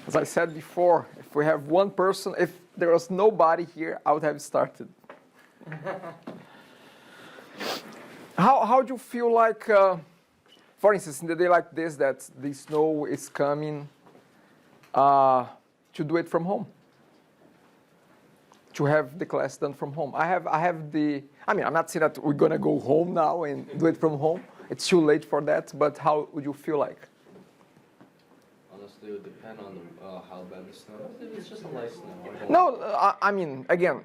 As I said before, if we have one person, if there was nobody here, I would have started. How do you feel like, for instance, in a day like this, that the snow is coming, to do it from home? To have the class done from home. I have the, I mean, I'm not saying that we're gonna go home now and do it from home. It's too late for that, but how would you feel like? Honestly, it would depend on how bad the snow is. If it's just a light snow. No, I mean, again,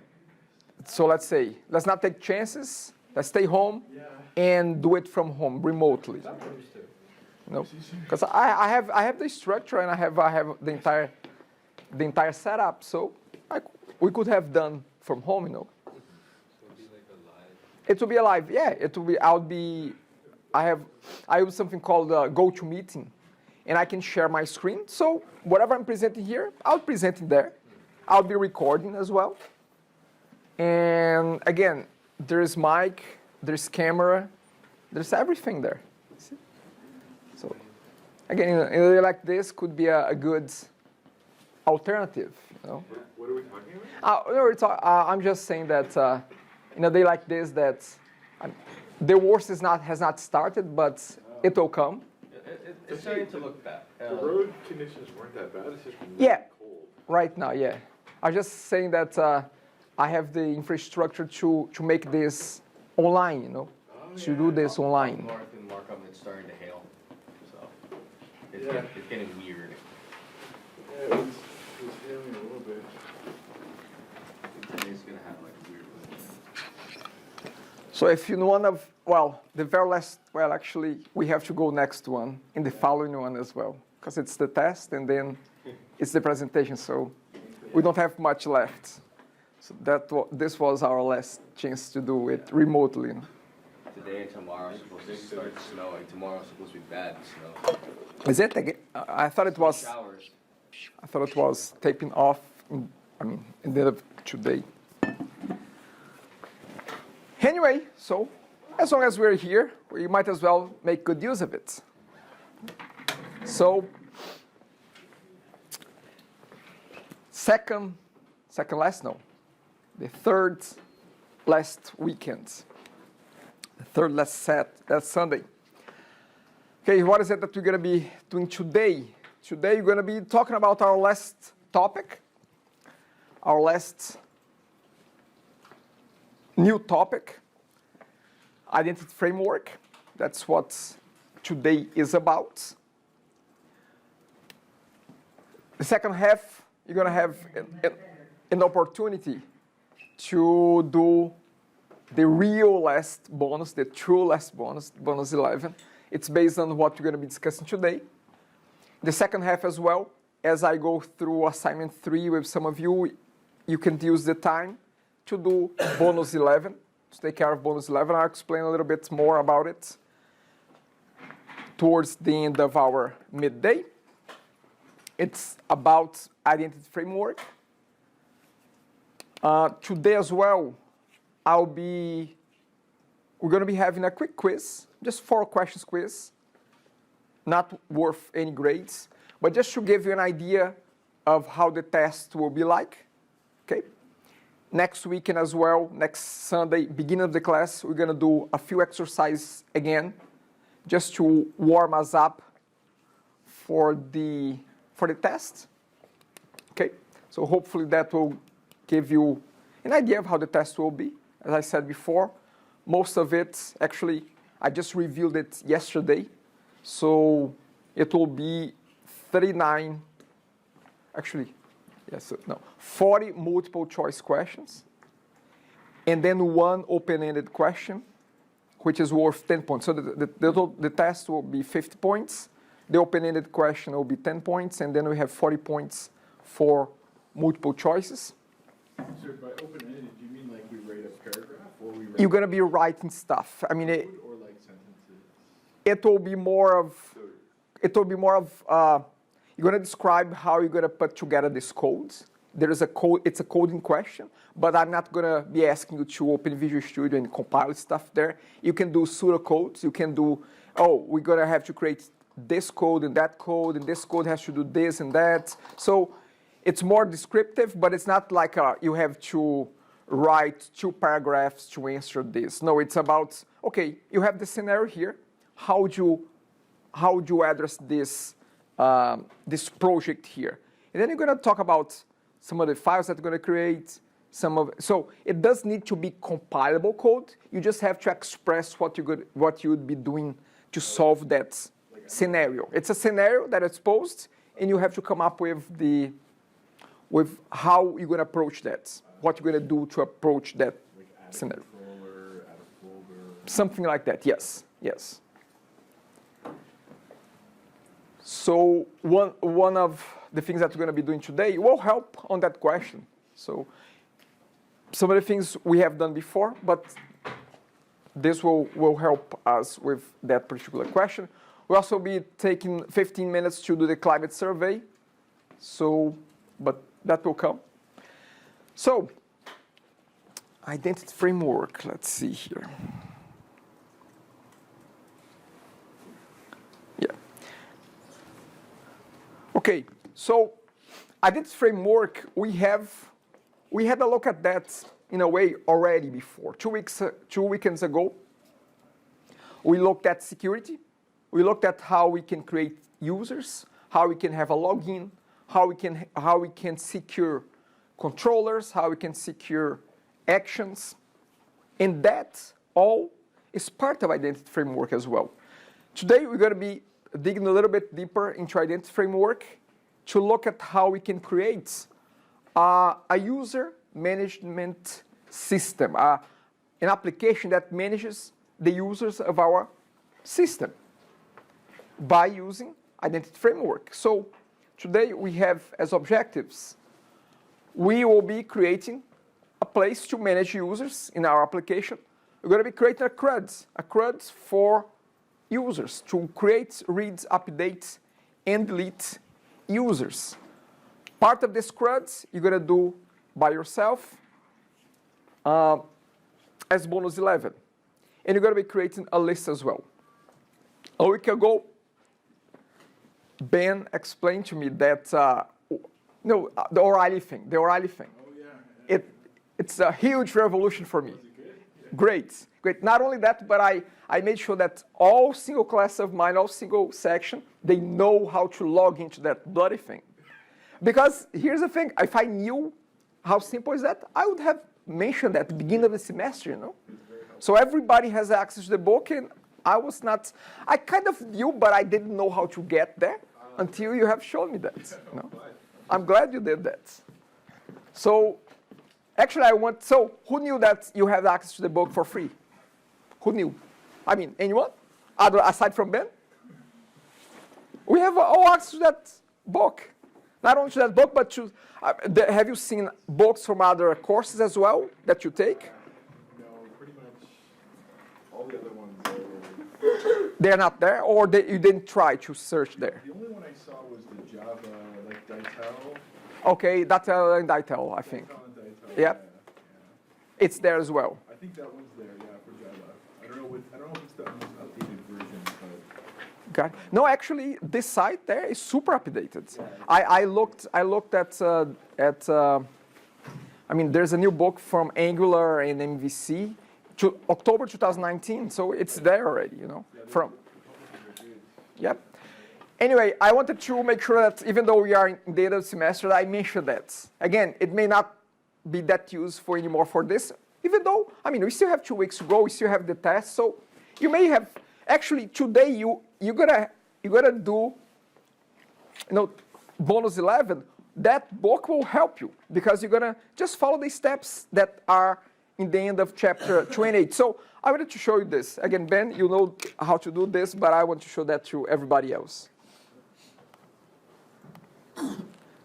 so let's say, let's not take chances. Let's stay home and do it from home, remotely. No, because I have the structure and I have the entire setup, so we could have done from home, you know. So it'd be like a live. It will be a live, yeah. It will be. I use something called GoToMeeting, and I can share my screen. So whatever I'm presenting here, I'll present it there. I'll be recording as well. And again, there's mic, there's camera, there's everything there. See? So again, in a day like this, could be a good alternative. You know? What are we talking about? I'm just saying that in a day like this, that the worst has not started, but it will come. It's starting to look bad. The road conditions weren't that bad. It's just really cold. Right now, yeah. I'm just saying that I have the infrastructure to make this online, you know, to do this online. North in Markham, it's starting to hail, so it's getting weird. Yeah, it was hailing a little bit. Today's gonna have like weird weather. So if you want to, well, the very last, well, actually, we have to go next one in the following one as well, because it's the test and then it's the presentation, so we don't have much left. So this was our last chance to do it remotely. Today and tomorrow is supposed to start snowing. Tomorrow's supposed to be bad snow. Is it again? I thought it was. Showers. I thought it was taping off. In the end of today. Anyway, so as long as we're here, we might as well make good use of it. So, second last, no, the third last weekend, the third last set, that's Sunday. Okay, what is it that we're going to be doing today? Today we're going to be talking about our last topic, our last new topic, identity framework. That's what today is about. The second half, you're going to have an opportunity to do the real last bonus, the true last bonus, bonus 11. It's based on what we're going to be discussing today. The second half as well, as I go through assignment 3 with some of you, you can use the time to do bonus 11, to take care of bonus 11. I'll explain a little bit more about it towards the end of our midday. It's about identity framework. Today as well, we're going to be having a quick quiz, just 4 questions quiz, not worth any grades, but just to give you an idea of how the test will be like, okay? Next weekend as well, next Sunday, beginning of the class, we're going to do a few exercises again, just to warm us up for the test, okay? So hopefully that will give you an idea of how the test will be. As I said before, most of it, actually, I just reviewed it yesterday, so it will be 39, actually, yes, no, 40 multiple choice questions, and then 1 open-ended question, which is worth 10 points. So the test will be 50 points, the open-ended question will be 10 points, and then we have 40 points for multiple choices. So by open-ended, do you mean like we rate a paragraph, or we rate? You're going to be writing stuff. I mean, or like sentences. It will be more of. You're going to describe how you're going to put together these codes. There is a code. It's a coding question, but I'm not going to be asking you to open Visual Studio and compile stuff there. You can do pseudocodes. You can do. Oh, we're going to have to create this code and that code, and this code has to do this and that. So it's more descriptive, but it's not like you have to write 2 paragraphs to answer this. No, it's about, okay, you have the scenario here. How do you address this, this project here? And then you're going to talk about some of the files that you're going to create. So it does need to be compilable code. You just have to express what you would be doing to solve that scenario. It's a scenario that is posed, and you have to come up with how you're going to approach that, what you're going to do to approach that scenario. Controller, add a folder. Something like that, yes, yes. So one of the things that we're going to be doing today will help on that question. So some of the things we have done before, but this will help us with that particular question. We'll also be taking 15 minutes to do the climate survey. So, but that will come. So, identity framework, let's see here. Yeah. Okay, so identity framework, we had a look at that in a way already before. 2 weekends ago, we looked at security. We looked at how we can create users, how we can have a login, how we can secure controllers, how we can secure actions. And that all is part of identity framework as well. Today, we're going to be digging a little bit deeper into identity framework to look at how we can create a user management system, an application that manages the users of our system by using identity framework. So today we have as objectives, we will be creating a place to manage users in our application. We're going to be creating a CRUD for users to create, read, update, and delete users. Part of this CRUD you're going to do by yourself as bonus 11. And you're going to be creating a list as well. A week ago, Ben explained to me that, the O'Reilly thing. Oh, yeah. It's a huge revolution for me. Was it good? Yeah. Great. Not only that, but I made sure that all single class of mine, all single section, they know how to log into that bloody thing. Because here's the thing, if I knew how simple is that, I would have mentioned at the beginning of the semester, So everybody has access to the book, and I kind of knew, but I didn't know how to get there until you have shown me that. I'm glad you did that. So actually who knew that you have access to the book for free? Who knew? I mean, anyone? Aside from Ben? We have all access to that book. Not only to that book, but to, have you seen books from other courses as well that you take? No, pretty much all the other ones are. They're not there, or you didn't try to search there? The only one I saw was the Java, like Dytel. Okay, Datel and Dytel, I think. Dytel and Dytel. Yeah. It's there as well. I think that one's there, yeah, for Java. I don't know if it's the most updated version, but. Okay. No, actually, this site there is super updated. I looked at I mean, there's a new book from Angular and MVC to October 2019, so it's there already, from. Yep. Anyway, I wanted to make sure that even though we are in the end of the semester, I mentioned that. Again, it may not be that useful anymore for this, even though, I mean, we still have 2 weeks to go, we still have the test, so you may have, actually today you're gonna do, bonus 11, that book will help you because you're gonna just follow the steps that are in the end of chapter 28. So I wanted to show you this. Again, Ben, you know how to do this, but I want to show that to everybody else.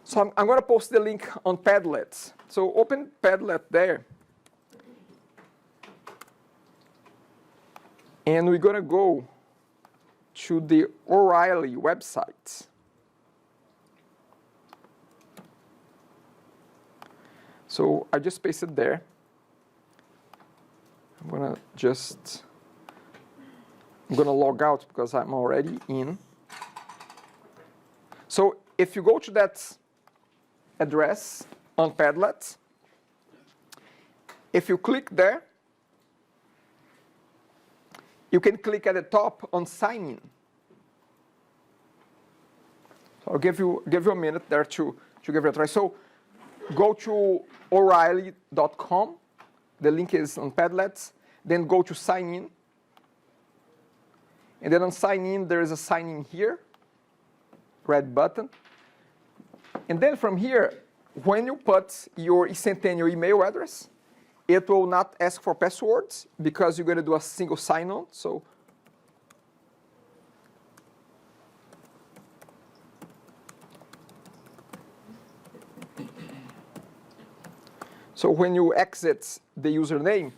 So I'm going to post the link on Padlet. So open Padlet there. And we're going to go to the O'Reilly website. So I just pasted there. I'm going to log out because I'm already in. if you go to that address on Padlet, if you click there, you can click at the top on sign in. So I'll give you a minute there to give it a try. So go to O'Reilly.com. The link is on Padlet. Then go to sign in. And then on sign in, there is a sign in here, red button. And then from here, when you put your Centennial email address, it will not ask for passwords because you're going to do a single sign-on. So when you exit the username,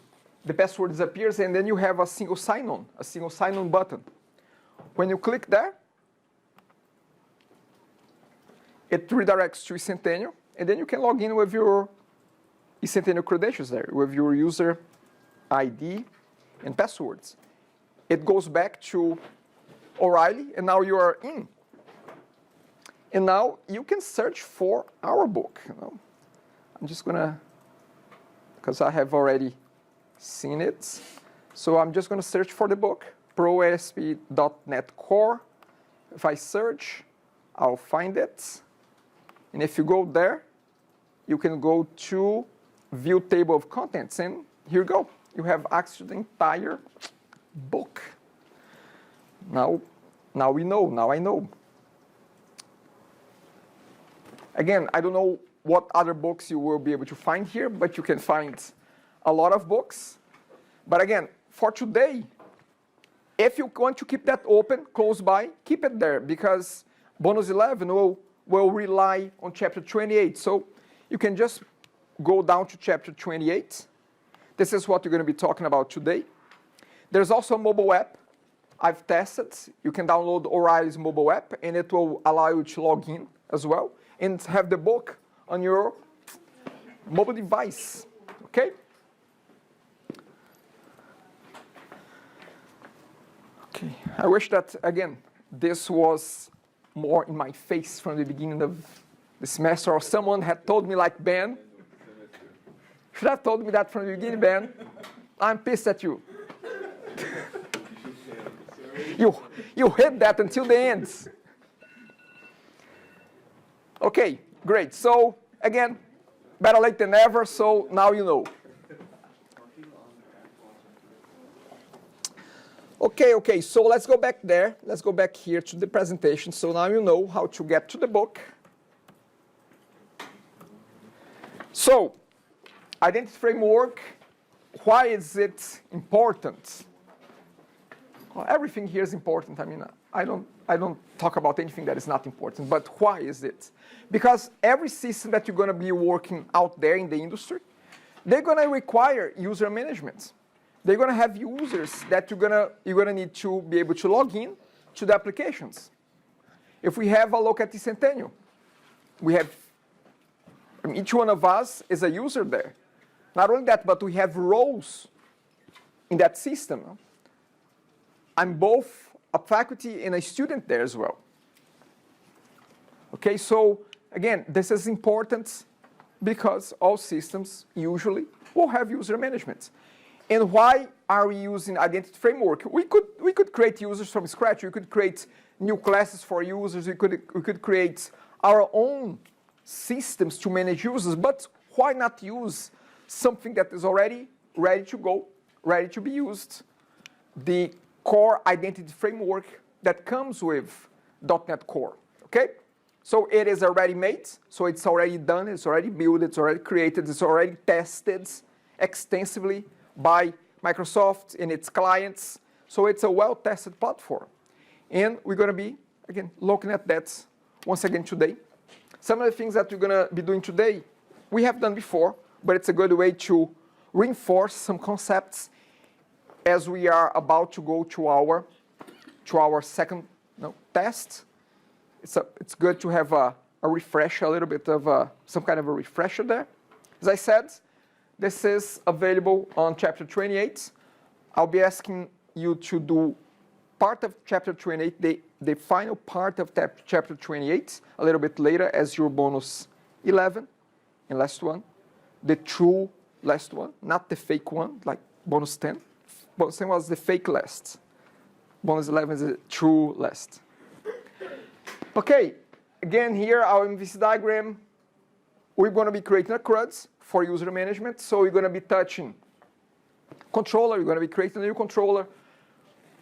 the password disappears, and then you have a single sign-on button. When you click there, it redirects to Centennial, and then you can log in with your Centennial credentials there, with your user ID and passwords. It goes back to O'Reilly, and now you are in. And now you can search for our book. I'm just gonna, because I have already seen it. So I'm just gonna search for the book, ProASP.NET Core. If I search, I'll find it. And if you go there, you can go to View Table of Contents, and here you go. You have access to the entire book. Now we know, now I know. Again, I don't know what other books you will be able to find here, but you can find a lot of books. But again, for today, if you want to keep that open, close by, keep it there, because bonus 11 will rely on chapter 28. So you can just go down to chapter 28. This is what we're going to be talking about today. There's also a mobile app I've tested. You can download O'Reilly's mobile app, and it will allow you to log in as well and have the book on your mobile device, okay? Okay, I wish that, again, this was more in my face from the beginning of the semester, or someone had told me like, Ben, should have told me that from the beginning, Ben. I'm pissed at you. You hid that until the end. Okay, great. So again, better late than never, so now you know. Okay, so let's go back there. Let's go back here to the presentation. So now you know how to get to the book. So, identity framework, why is it important? Well, everything here is important. I mean, I don't talk about anything that is not important, but why is it? Because every system that you're going to be working out there in the industry, they're going to require user management. They're going to have users that you're going to need to be able to log in to the applications. If we have a look at the Centennial, we have, each one of us is a user there. Not only that, but we have roles in that system. I'm both a faculty and a student there as well. Okay, so again, this is important because all systems usually will have user management. And why are we using identity framework? We could create users from scratch. We could create new classes for users. We could create our own systems to manage users. But why not use something that is already ready to go, ready to be used? The core identity framework that comes with .NET Core. Okay? So it is already made. So it's already done. It's already built. It's already created. It's already tested extensively by Microsoft and its clients. So it's a well-tested platform. And we're going to be, again, looking at that once again today. Some of the things that we're going to be doing today, we have done before, but it's a good way to reinforce some concepts as we are about to go to our second test. It's good to have a refresher, a little bit of some kind of a refresher there. As I said, this is available on chapter 28. I'll be asking you to do part of chapter 28, the final part of chapter 28, a little bit later as your bonus 11, and last one, the true last one, not the fake one, like bonus 10. Bonus 10 was the fake last. Bonus 11 is the true last. Okay, again here, our MVC diagram, we're going to be creating a CRUDs for user management. So we're going to be touching controller, you're going to be creating a new controller.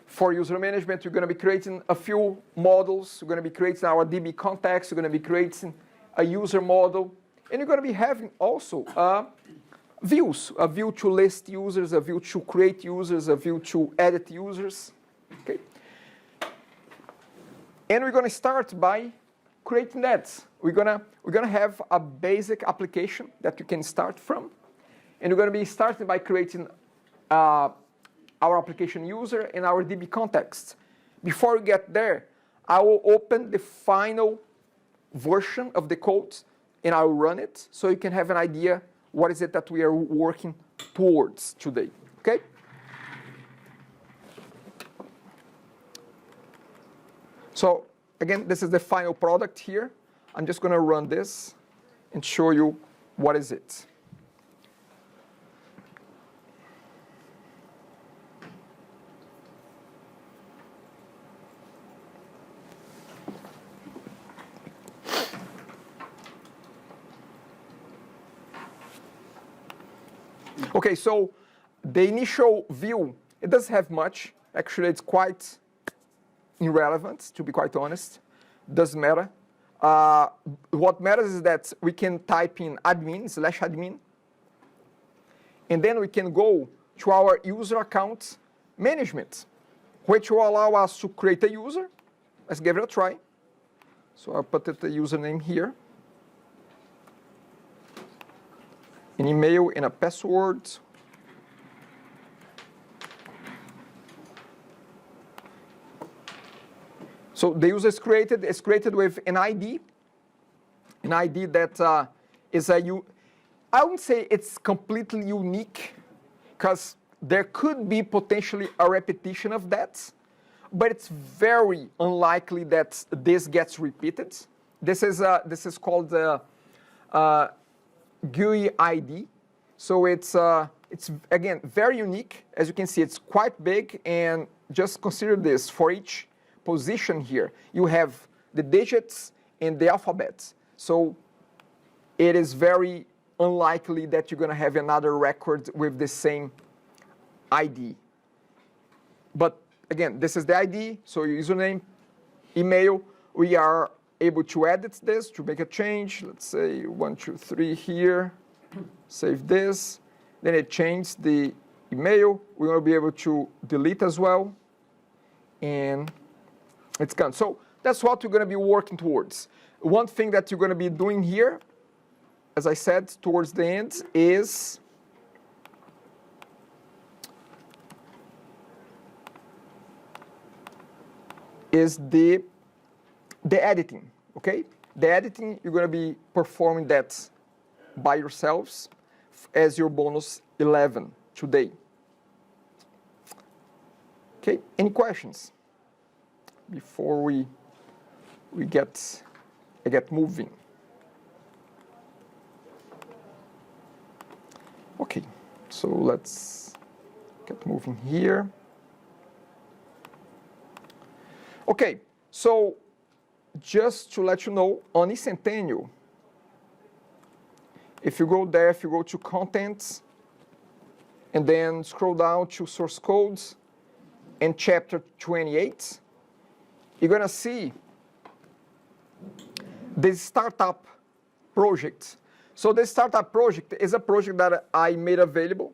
For user management, you're going to be creating a few models. You're going to be creating our DB context. You're going to be creating a user model. And you're going to be having also views, a view to list users, a view to create users, a view to edit users. Okay. And we're going to start by creating that. We're gonna have a basic application that you can start from. And we're going to be starting by creating our application user and our DB context. Before we get there, I will open the final version of the code and I'll run it so you can have an idea what is it that we are working towards today, okay? So again, this is the final product here. I'm just going to run this and show you what is it. Okay, so the initial view, it doesn't have much. Actually, it's quite irrelevant, to be quite honest. Doesn't matter. What matters is that we can type in admin, /admin, and then we can go to our user account management, which will allow us to create a user. Let's give it a try. So I'll put the username here. An email and a password. So the user is created with an ID that is I wouldn't say it's completely unique, because there could be potentially a repetition of that, but it's very unlikely that this gets repeated. This is called the GUI ID. So it's again very unique. As you can see, it's quite big, and just consider this: for each position here, you have the digits and the alphabet. So it is very unlikely that you're going to have another record with the same ID. But again, this is the ID, so your username, email. We are able to edit this, to make a change. Let's say 123 here. Save this. Then it changed the email. We're going to be able to delete as well. And it's gone. So that's what we're going to be working towards. One thing that you're going to be doing here, as I said, towards the end, is the editing, okay? The editing, you're going to be performing that by yourselves as your bonus 11 today. Okay, any questions before we get moving? Okay, so let's get moving here. Okay, so just to let you know, on eCentennial, if you go there, if you go to Contents, and then scroll down to Source Codes and Chapter 28, you're going to see the startup project. So the startup project is a project that I made available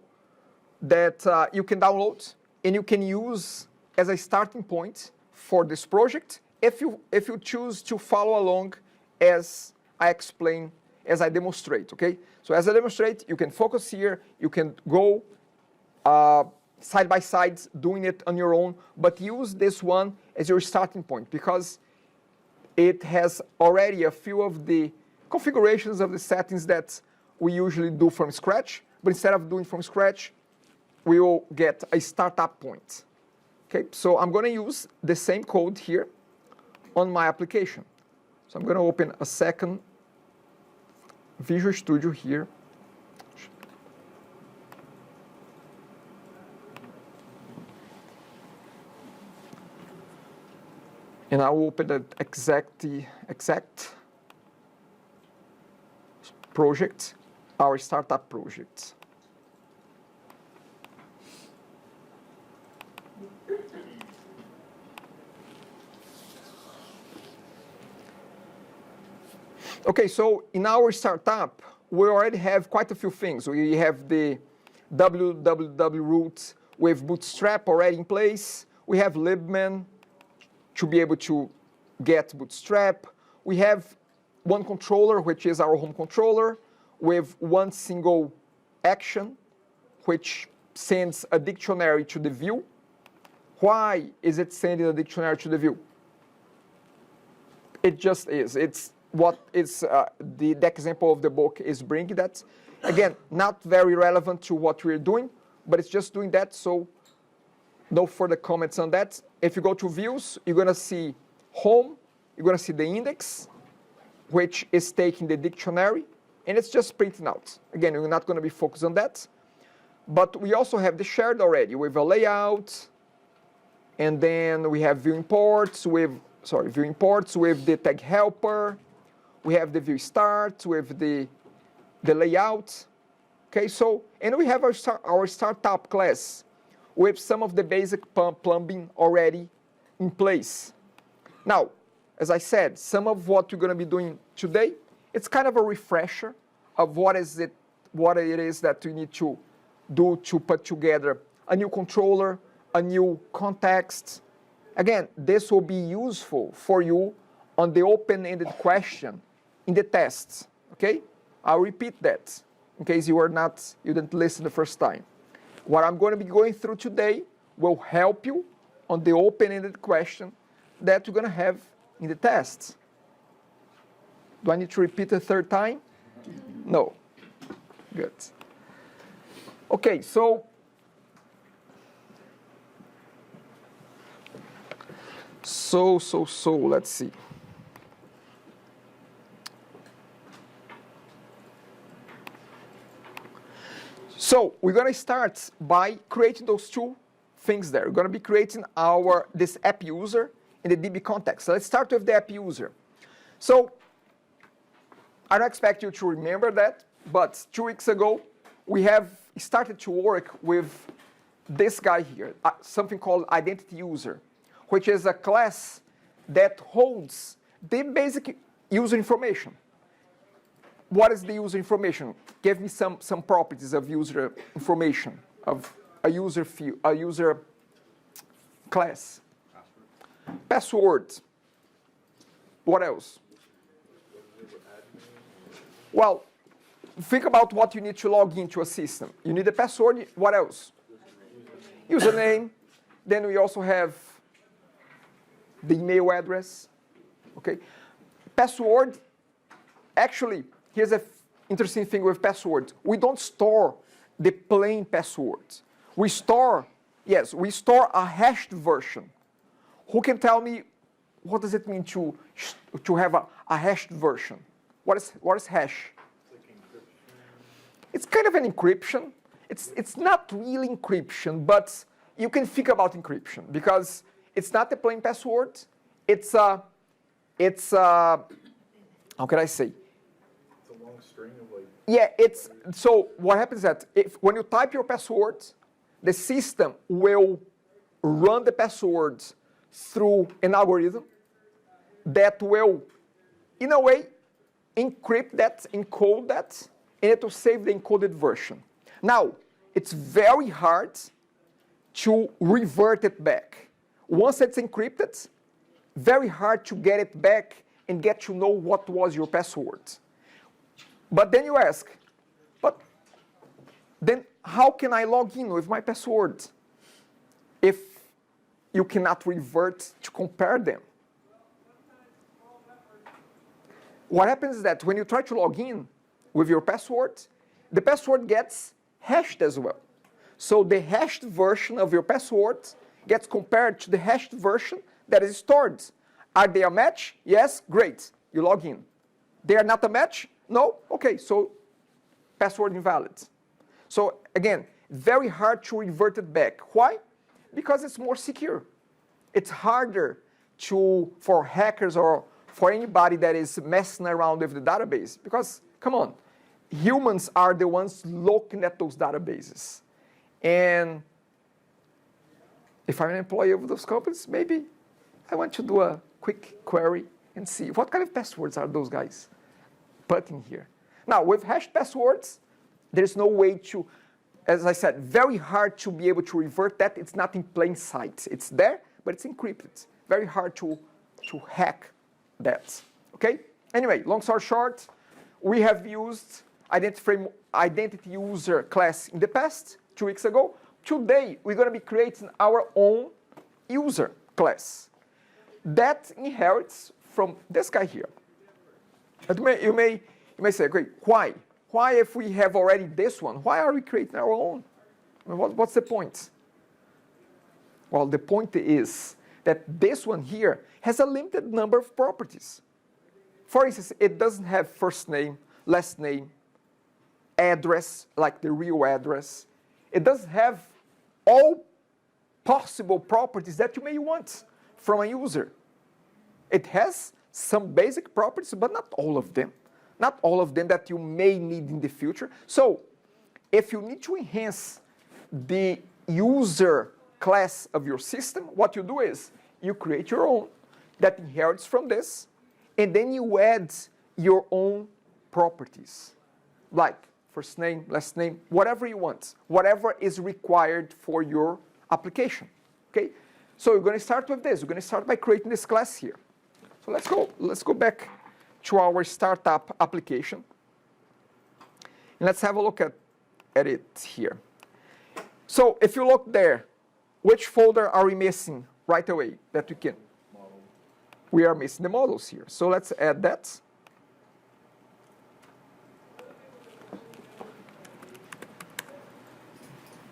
that you can download and you can use as a starting point for this project if you choose to follow along as I explain, as I demonstrate, okay? So as I demonstrate, you can focus here, you can go side by side doing it on your own, but use this one as your starting point because it has already a few of the configurations of the settings that we usually do from scratch, but instead of doing from scratch, we will get a startup point, Okay, so I'm going to use the same code here on my application. So I'm going to open a second Visual Studio here. And I will open the exact project, our startup project. Okay, so in our startup, we already have quite a few things. We have the www root with Bootstrap already in place. We have libman to be able to get Bootstrap. We have one controller, which is our home controller, with one single action, which sends a dictionary to the view. Why is it sending a dictionary to the view? It just is. It's what is the example of the book is bringing that. Again, not very relevant to what we're doing, but it's just doing that, so no further comments on that. If you go to views, you're going to see home, you're going to see the index, which is taking the dictionary, and it's just printing out. Again, we're not going to be focused on that. But we also have the shared already with a layout, and then we have view imports with the tag helper. We have the view start with the layout. Okay, so, and we have our startup class with some of the basic plumbing already in place. Now, as I said, some of what we're going to be doing today, it's kind of a refresher of what it is that we need to do to put together a new controller, a new context. Again, this will be useful for you on the open-ended question in the tests, okay? I'll repeat that in case you didn't listen the first time. What I'm going to be going through today will help you on the open-ended question that you're going to have in the tests. Do I need to repeat a third time? No. Good. Okay, so let's see. So we're going to start by creating those two things there. We're going to be creating this app user in the DB context. So let's start with the app user. So I don't expect you to remember that, but 2 weeks ago, we have started to work with this guy here, something called identity user, which is a class that holds the basic user information. What is the user information? Give me some properties of user information, of a user field, a user class. Password. What else? Well, think about what you need to log into a system. You need a password. What else? Username. Then we also have the email address. Okay. Password. Actually, here's an interesting thing with passwords. We don't store the plain password. We store a hashed version. Who can tell me what does it mean to have a hashed version? What is hash? It's kind of an encryption. It's not really encryption, but you can think about encryption because it's not a plain password. It's how can I say? Yeah, so what happens is that when you type your password, the system will run the password through an algorithm that will, in a way, encrypt that, encode that, and it will save the encoded version. Now, it's very hard to revert it back. Once it's encrypted, very hard to get it back and get to know what was your password. But then you ask, but then how can I log in with my password if you cannot revert to compare them? What happens is that when you try to log in with your password, the password gets hashed as well. So the hashed version of your password gets compared to the hashed version that is stored. Are they a match? Yes, great. You log in. They are not a match? No? Okay, so password invalid. So again, very hard to revert it back. Why? Because it's more secure. It's harder for hackers or for anybody that is messing around with the database. Because, come on, humans are the ones looking at those databases. And if I'm an employee of those companies, maybe I want to do a quick query and see what kind of passwords are those guys putting here. Now, with hashed passwords, there's no way to, as I said, very hard to be able to revert that. It's not in plain sight. It's there, but it's encrypted. Very hard to hack that. Okay? Anyway, long story short, we have used identity user class in the past, 2 weeks ago. Today, we're going to be creating our own user class that inherits from this guy here. But you may say, great, why? Why, if we have already this one, why are we creating our own? I mean, what's the point? Well, the point is that this one here has a limited number of properties. For instance, it doesn't have first name, last name, address, like the real address. It doesn't have all possible properties that you may want from a user. It has some basic properties, but not all of them. Not all of them that you may need in the future. So, if you need to enhance the user class of your system, what you do is you create your own that inherits from this, and then you add your own properties, like first name, last name, whatever you want, whatever is required for your application. Okay? So you're going to start with this. We're going to start by creating this class here. So let's go back to our startup application. And let's have a look at it here. So if you look there, which folder are we missing right away that we can? Model. We are missing the models here. So let's add that.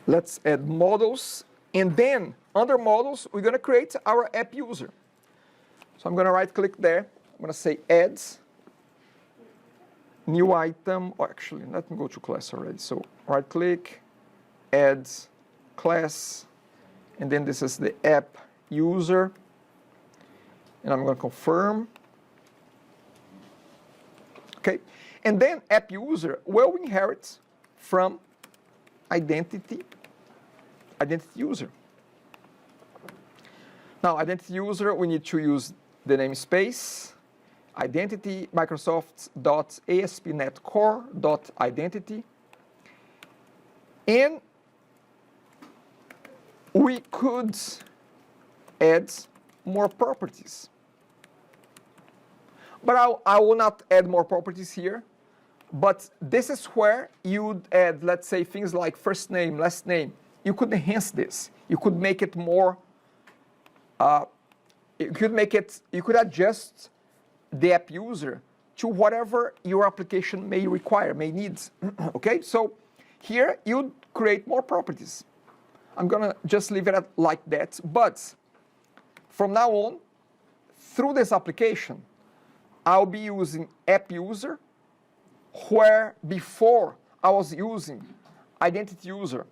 Let's add models. And then under models, we're going to create our app user. So I'm going to right click there. I'm going to say add new item. Or actually, let me go to class already. So right click, add class. And then this is the app user. And I'm going to confirm. Okay. And then app user will inherit from identity user. Now, identity user, we need to use the namespace, identity, Microsoft.ASP.NET Core.identity. And we could add more properties. But I will not add more properties here. But this is where you'd add, let's say, things like first name, last name. You could enhance this. You could make it more, you could adjust the app user to whatever your application may require, may need. Okay, so here you create more properties. I'm gonna just leave it like that, but from now on, through this application, I'll be using app user, where before I was using identity user,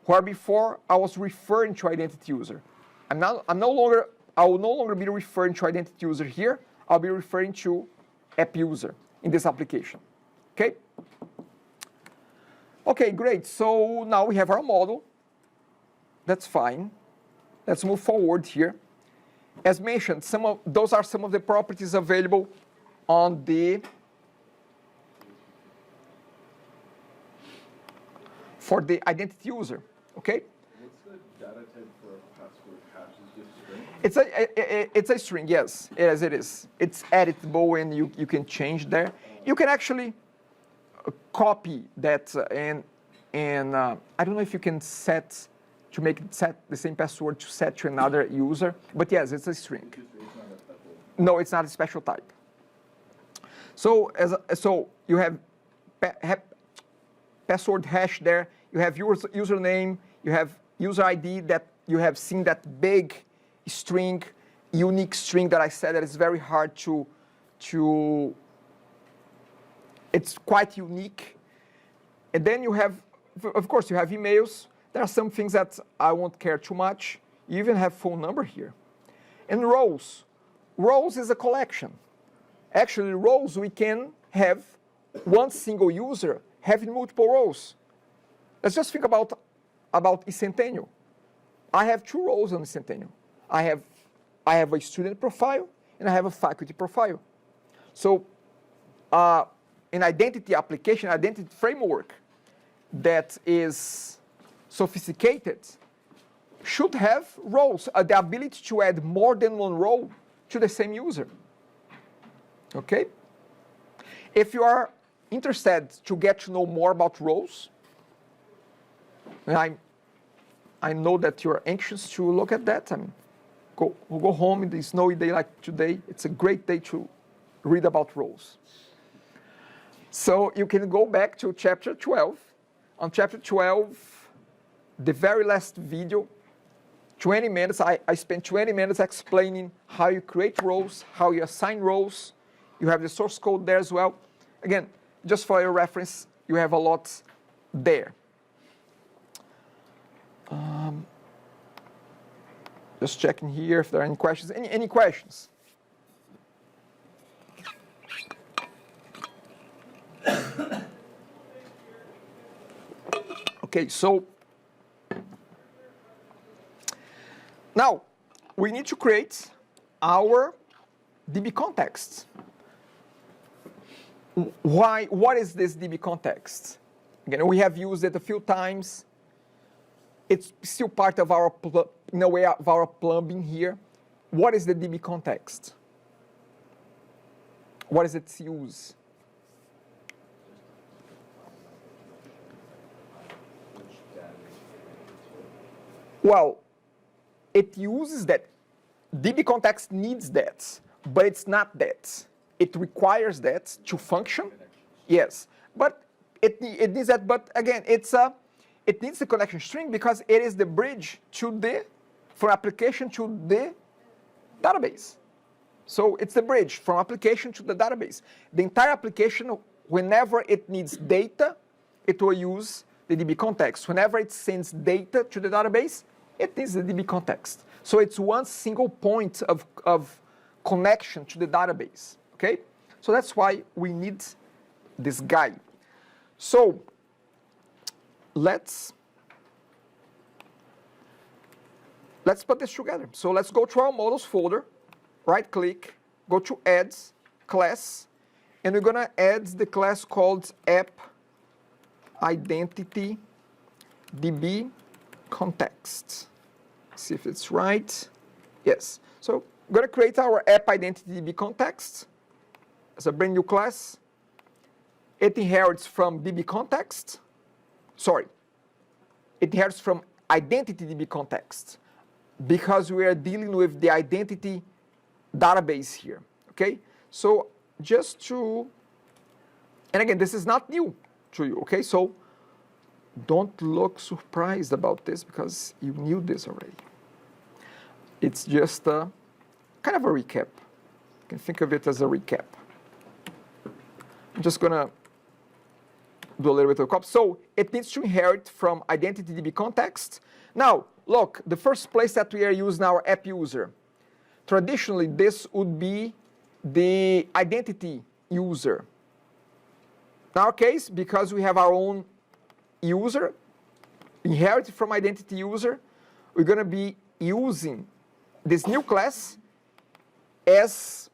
where before I was referring to identity user. I will no longer be referring to identity user here. I'll be referring to app user in this application. Okay? Okay, great. So now we have our model. That's fine. Let's move forward here. As mentioned, those are some of the properties available on for the identity user. Okay? What's the data type for a password hash? Is it just string? It's a string, yes. Yes, it is. It's editable and you can change there. You can actually copy that and I don't know if you can set the same password to set to another user, but yes, it's a string. No, it's not a special type. So you have password hash there. You have username. You have user ID that you have seen that big string, unique string that I said that is very hard to it's quite unique. And then you have, of course, you have emails. There are some things that I won't care too much. You even have phone number here. And rows. Rows is a collection. Actually, rows, we can have one single user having multiple rows. Let's just think about eCentennial. I have two rows on eCentennial. I have a student profile and I have a faculty profile. So an identity application, identity framework that is sophisticated should have roles, the ability to add more than one role to the same user. Okay? If you are interested to get to know more about roles, and I know that you're anxious to look at that. We'll go home in the snowy day like today. It's a great day to read about roles. So you can go back to chapter 12. On chapter 12, the very last video, 20 minutes, I spent 20 minutes explaining how you create roles, how you assign roles. You have the source code there as well. Again, just for your reference, you have a lot there. Just checking here if there are any questions. Any questions? Okay, so now we need to create our DB context. What is this DB context? Again, we have used it a few times. It's still part of our, in a way, of our plumbing here. What is the DB context? What is its use? Well, it uses that. DB context needs that, but it's not that. It requires that to function. Yes, but it needs that. But again, it needs the connection string because it is the bridge from application to the database. So it's the bridge from application to the database. The entire application, whenever it needs data, it will use the DB context. Whenever it sends data to the database, it needs the DB context. So it's one single point of connection to the database, okay? So that's why we need this guy. So let's put this together. So let's go to our models folder, right click, go to add class, and we're gonna add the class called app identity DB context. See if it's right. Yes. So we're going to create our app identity DB context as a brand new class. It inherits from DB context. Sorry. It inherits from identity DB context because we are dealing with the identity database here. Okay? So just to, and again, this is not new to you. Okay? So don't look surprised about this because you knew this already. It's just kind of a recap. You can think of it as a recap. I'm just going to do a little bit of copy. So it needs to inherit from identity DB context. Now, look, the first place that we are using our app user. Traditionally, this would be the identity user. In our case, because we have our own user, inherited from identity user, we're going to be using this new class as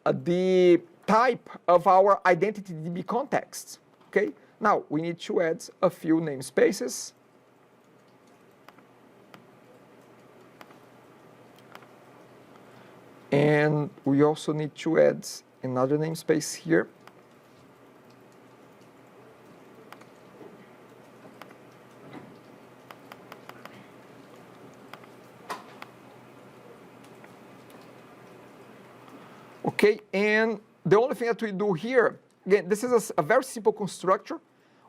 the type of our identity DB context. Okay? Now, we need to add a few namespaces. And we also need to add another namespace here. Okay, and the only thing that we do here, again, this is a very simple constructor.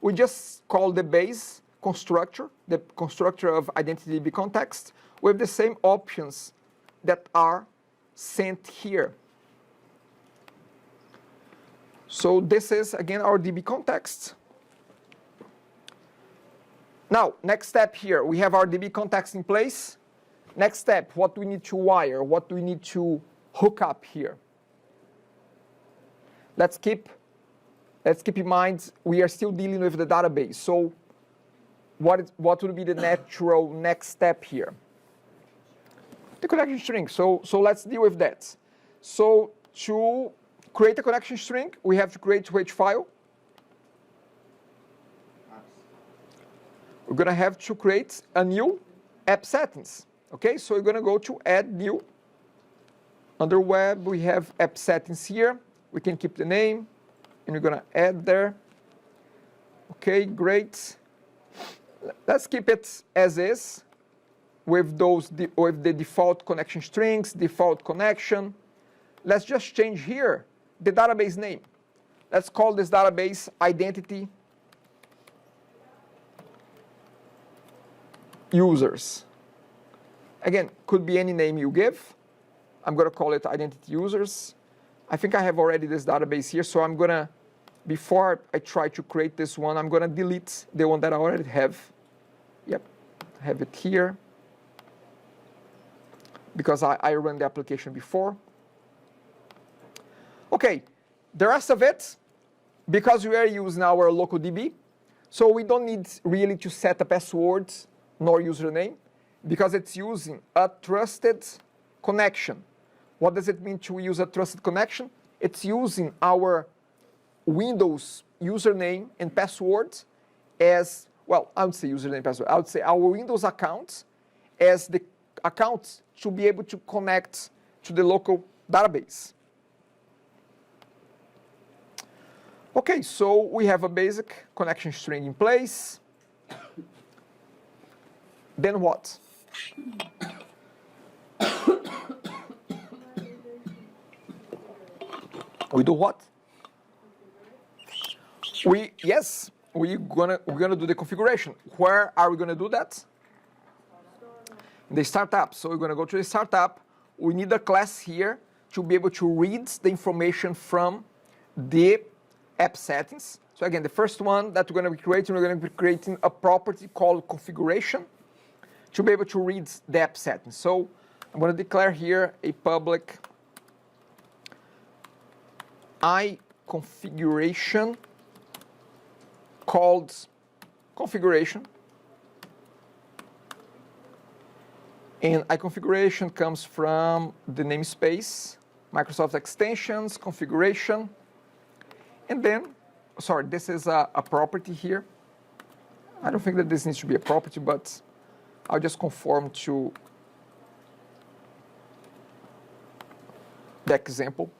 We just call the base constructor, the constructor of identity context, with the same options that are sent here. So this is, again, our DB context. Now, next step here, we have our DB context in place. Next step, what do we need to wire? What do we need to hook up here? Let's keep in mind, we are still dealing with the database. So what would be the natural next step here? The connection string. So let's deal with that. So to create a connection string, we have to create which file? We're going to have to create a new app settings. Okay, so we're going to go to add new. Under web, we have app settings here. We can keep the name, and we're going to add there. Okay, great. Let's keep it as is with the default connection strings, default connection. Let's just change here the database name. Let's call this database identity users. Again, could be any name you give. I'm going to call it identity users. I think I have already this database here, so I'm going to, before I try to create this one, I'm going to delete the one that I already have. Yep, I have it here because I ran the application before. Okay, the rest of it, because we are using our local DB, so we don't need really to set a password nor username because it's using a trusted connection. What does it mean to use a trusted connection? It's using our Windows username and password as, well, I would say username and password. I would say our Windows account as the account to be able to connect to the local database. Okay, so we have a basic connection string in place. Then what? We do what? We're gonna do the configuration. Where are we gonna do that? In the startup. So we're gonna go to the startup. We need a class here to be able to read the information from the app settings. So again, the first one that we're gonna be creating a property called configuration to be able to read the app settings. So I'm gonna declare here a public configuration called configuration. And configuration comes from the namespace, Microsoft extensions, configuration. And then, sorry, this is a property here. I don't think that this needs to be a property, but I'll just conform to the example.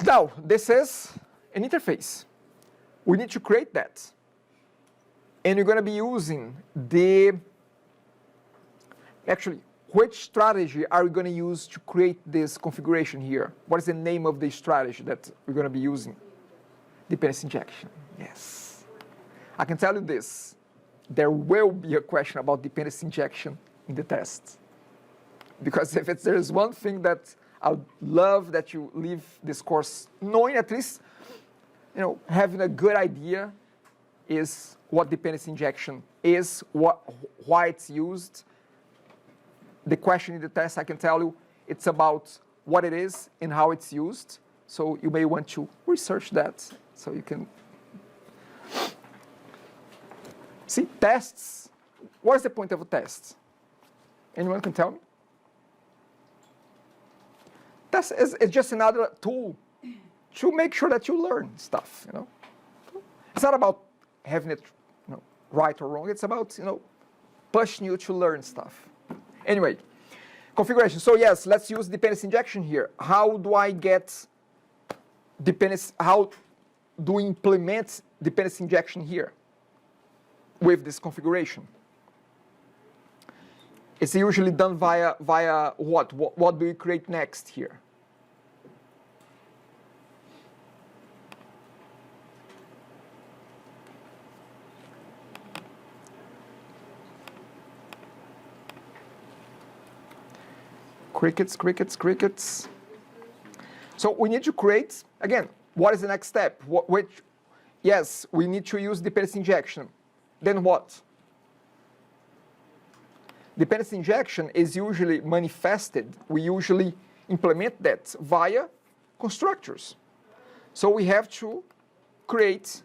Now, this is an interface. We need to create that. And we're going to be using actually, which strategy are we going to use to create this configuration here? What is the name of the strategy that we're going to be using? Dependency injection, yes. I can tell you this, there will be a question about dependency injection in the test. Because if there's one thing that I would love that you leave this course knowing, at least, having a good idea is what dependency injection is, why it's used. The question in the test, I can tell you, it's about what it is and how it's used. So you may want to research that so you can see tests. What is the point of a test? Anyone can tell me? Test is just another tool to make sure that you learn stuff. It's not about having it right or wrong. It's about pushing you to learn stuff. Anyway, configuration. So yes, let's use dependency injection here. How do I get dependency? How do we implement dependency injection here with this configuration? It's usually done via what? What do we create next here? Crickets, crickets, crickets. So we need to create, again, what is the next step? Yes, we need to use dependency injection. Then what? Dependency injection is usually manifested, we usually implement that via constructors. So we have to create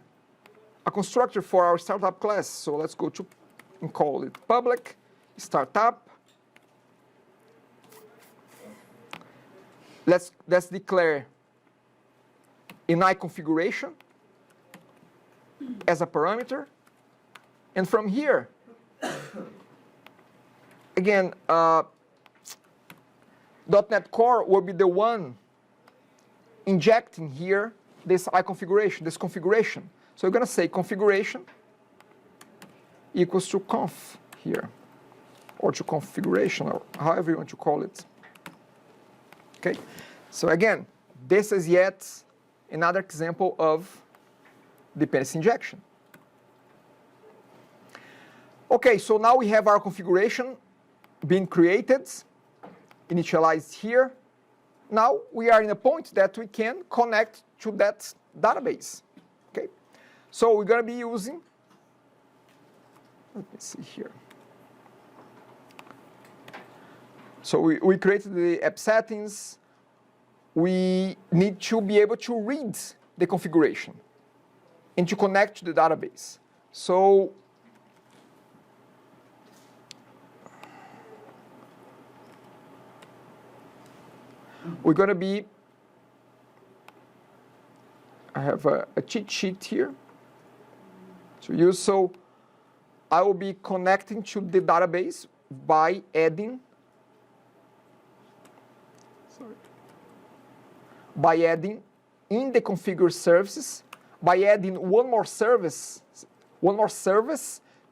a constructor for our startup class. So let's go to and call it public startup. Let's declare init configuration as a parameter. And from here, again, .NET Core will be the one injecting here this configuration. So we're going to say configuration equals to conf here, or to configuration, or however you want to call it. Okay, so again, this is yet another example of dependency injection. Okay, so now we have our configuration being created, initialized here. Now we are in a point that we can connect to that database. Okay, so we're going to be using, let me see here. So we created the app settings. We need to be able to read the configuration and to connect to the database. So we're going to be, I have a cheat sheet here to use. So I will be connecting to the database by adding in the configure services, by adding one more service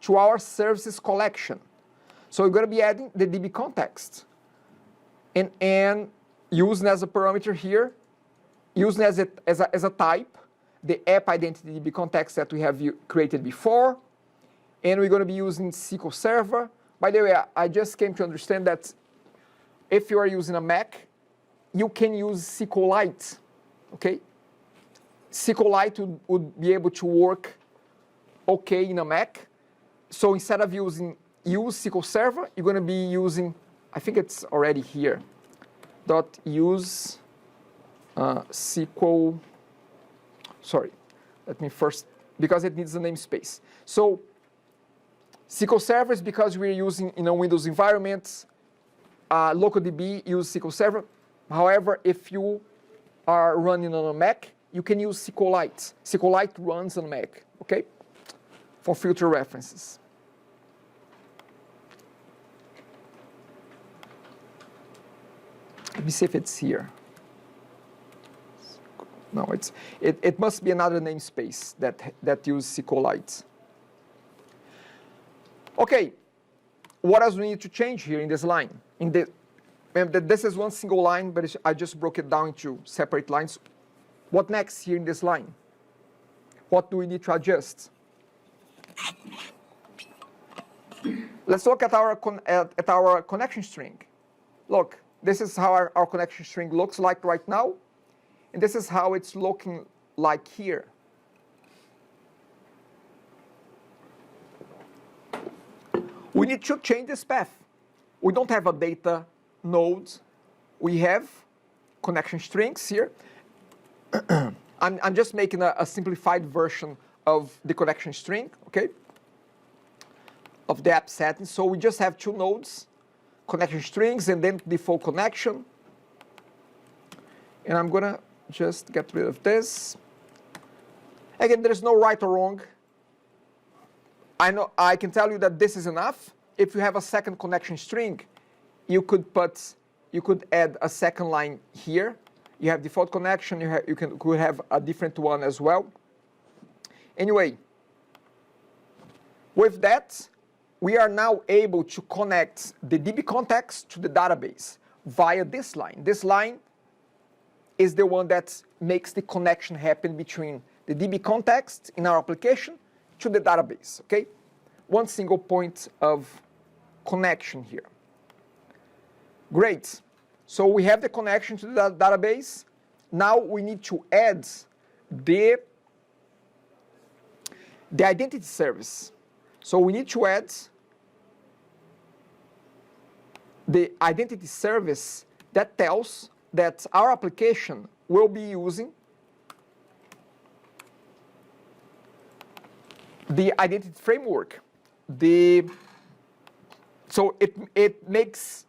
to our services collection. So we're going to be adding the DB context and using as a parameter here, using as a type, the app identity DB context that we have created before, and we're going to be using SQL Server. By the way, I just came to understand that if you are using a Mac, you can use SQLite, okay? SQLite would be able to work okay in a Mac. So instead of using use SQL Server, you're going to be using, I think it's already here, .use SQL, sorry, let me first, because it needs a namespace. So SQL Server is because we're using in a Windows environment, LocalDB use SQL Server. However, if you are running on a Mac, you can use SQLite. SQLite runs on Mac, okay? For future references. Let me see if it's here. No, it must be another namespace that uses SQLite. Okay, what else we need to change here in this line? This is one single line, but I just broke it down into separate lines. What next here in this line? What do we need to adjust? Let's look at our connection string. Look, this is how our connection string looks like right now, and this is how it's looking like here. We need to change this path. We don't have a data node. We have connection strings here. I'm just making a simplified version of the connection string, okay? Of the app settings. So we just have two nodes, connection strings, and then default connection. And I'm gonna just get rid of this. Again, there's no right or wrong. I can tell you that this is enough. If you have a second connection string, you could add a second line here. You have default connection. You could have a different one as well. Anyway, with that, we are now able to connect the DB context to the database via this line. This line is the one that makes the connection happen between the DB context in our application to the database, okay? One single point of connection here. Great. So we have the connection to the database. Now we need to add the identity service. So we need to add the identity service that tells that our application will be using the identity framework. So it makes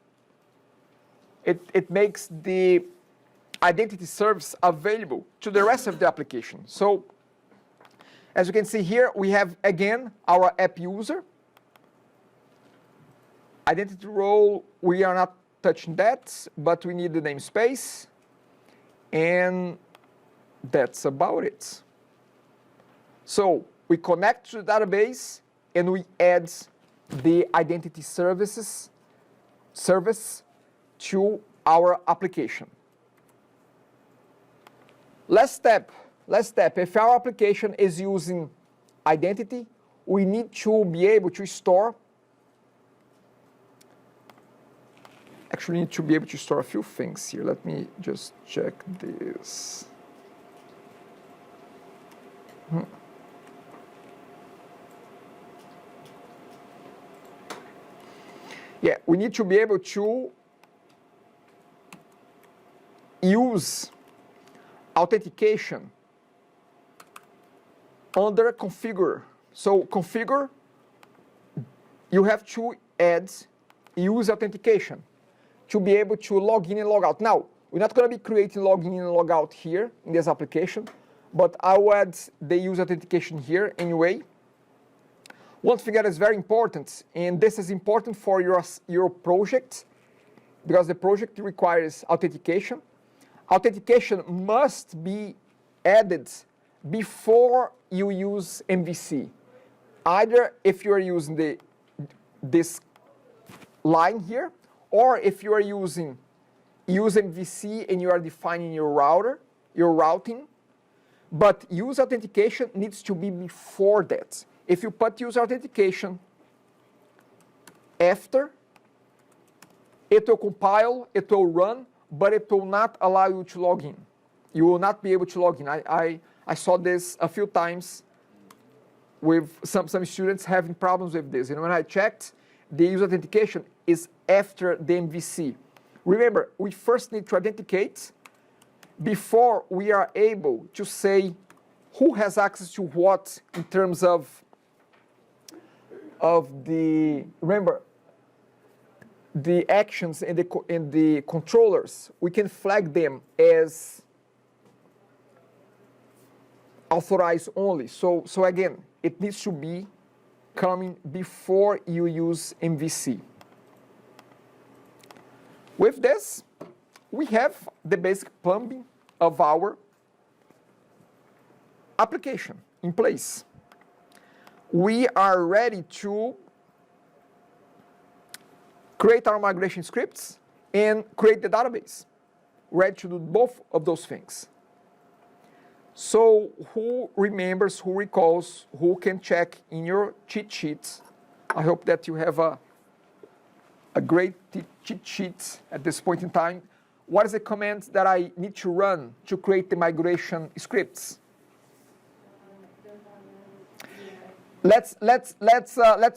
the identity service available to the rest of the application. So as you can see here, we have again our app user. Identity role, we are not touching that, but we need the namespace, and that's about it. So we connect to the database and we add the identity service to our application. Last step, if our application is using identity, we need to be able to store, actually need to be able to store a few things here. Let me just check this. Yeah, we need to be able to use authentication under configure. So configure, you have to add use authentication to be able to log in and log out. Now, we're not going to be creating login and log out here in this application, but I'll add the use authentication here anyway. One thing that is very important, and this is important for your project, because the project requires authentication. Authentication must be added before you use MVC. Either if you are using this line here, or if you are using use MVC and you are defining your routing, but use authentication needs to be before that. If you put use authentication after, it will compile, it will run, but it will not allow you to log in. You will not be able to log in. I saw this a few times with some students having problems with this. And when I checked, the use authentication is after the MVC. Remember, we first need to authenticate before we are able to say who has access to what in terms of the, remember, the actions and the controllers, we can flag them as authorized only. So again, it needs to be coming before you use MVC. With this, we have the basic plumbing of our application in place. We are ready to create our migration scripts and create the database. Ready to do both of those things. So who remembers, who recalls, who can check in your cheat sheets? I hope that you have a great cheat sheet at this point in time. What is the command that I need to run to create the migration scripts? Let's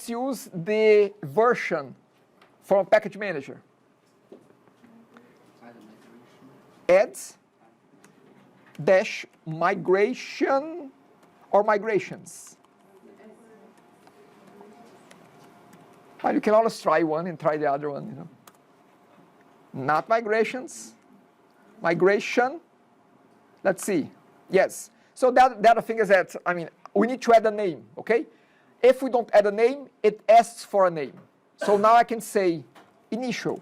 use the version from package manager. Add dash migration or migrations. Well, you can always try one and try the other one, you know. Not migrations, migration. Let's see. Yes. So the other thing is that, I mean, we need to add a name, okay? If we don't add a name, it asks for a name. So now I can say initial.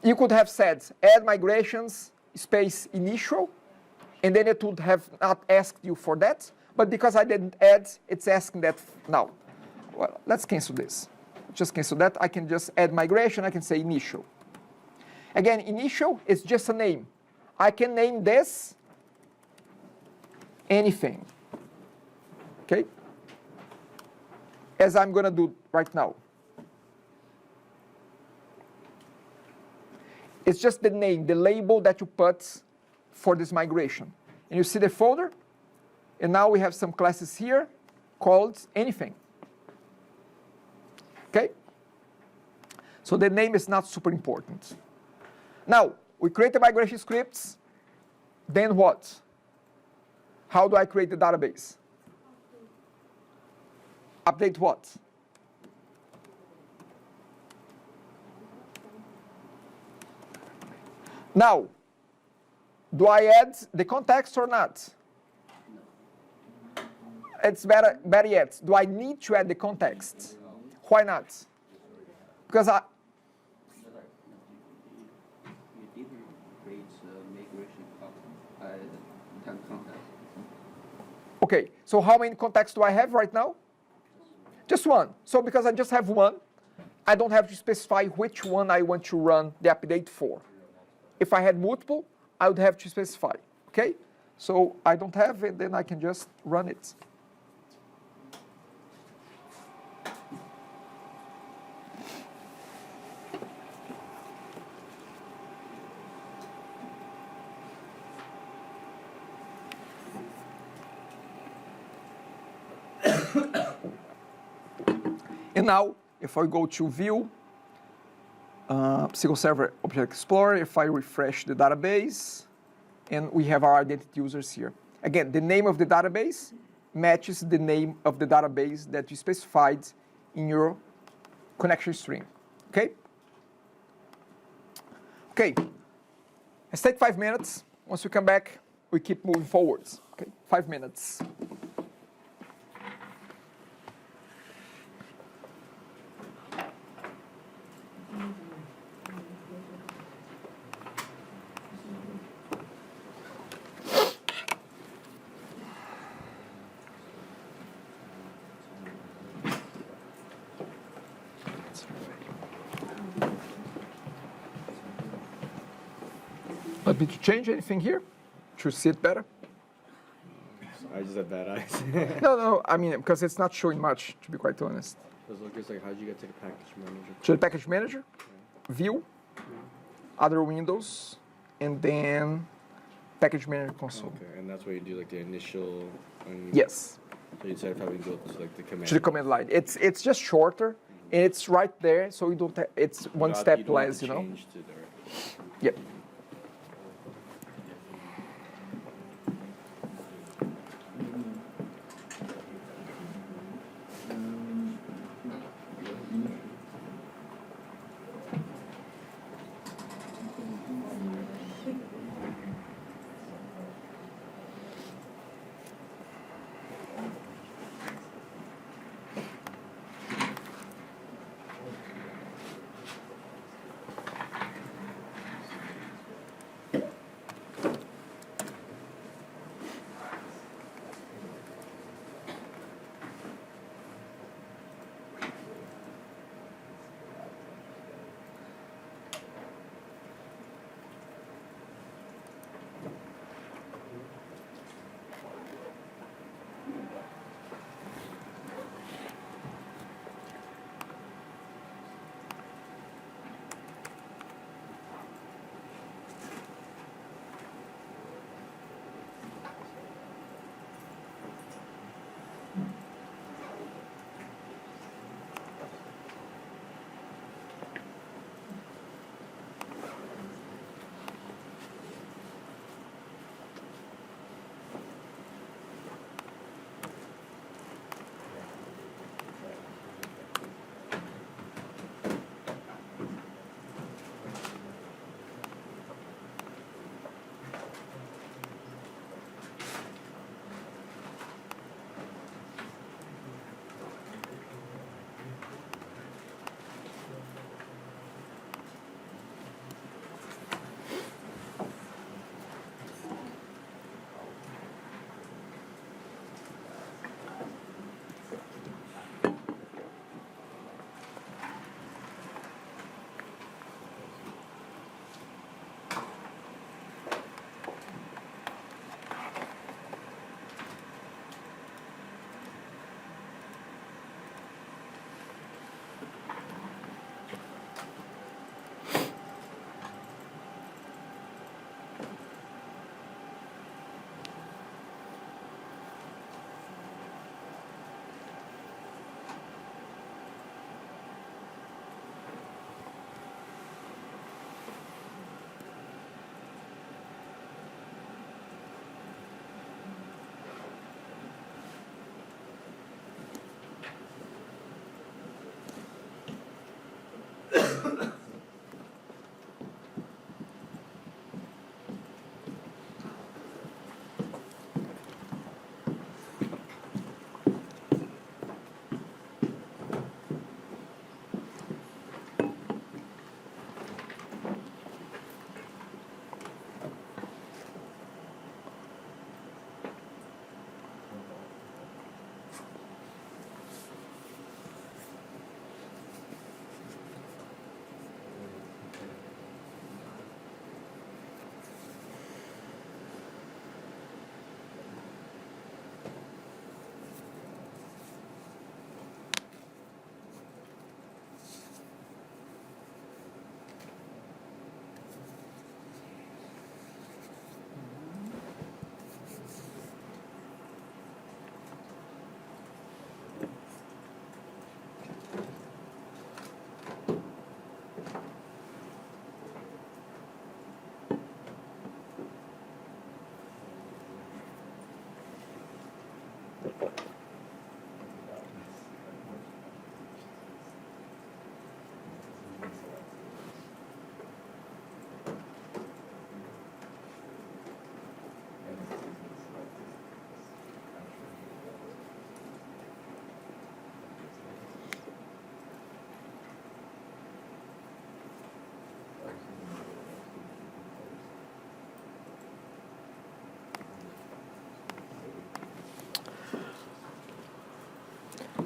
You could have said add migrations space initial, and then it would have not asked you for that. But because I didn't add, it's asking that now. Well, let's cancel this. Just cancel that. I can just add migration. I can say initial. Again, initial is just a name. I can name this anything. Okay? As I'm going to do right now. It's just the name, the label that you put for this migration. And you see the folder, and now we have some classes here called anything. Okay? So the name is not super important. Now, we create the migration scripts, then what? How do I create the database? Update what? Now, do I add the context or not? It's better yet, do I need to add the context? Why not? Because You didn't create migration context. okay, so how many contexts do I have right now? Just one. So because I just have one, I don't have to specify which one I want to run the update for. If I had multiple, I would have to specify, okay? So I don't have it, then I can just run it. And now, if I go to View, SQL Server Object Explorer, if I refresh the database, and we have our identity users here. Again, the name of the database matches the name of the database that you specified in your connection string, okay? Okay, let's take 5 minutes. Once we come back, we keep moving forwards, okay? 5 minutes. Want me to change anything here to see it better? I just have bad eyes. No, I mean, because it's not showing much, to be quite honest. It's like, how'd you get to the package manager? To the package manager, View, other windows, and then package manager console. Okay, and that's where you do like the initial. Yes, So instead of having to go to like the command. to the command line. It's just shorter, and it's right there, so you don't. It's one step less, you know. Change to the, Yep.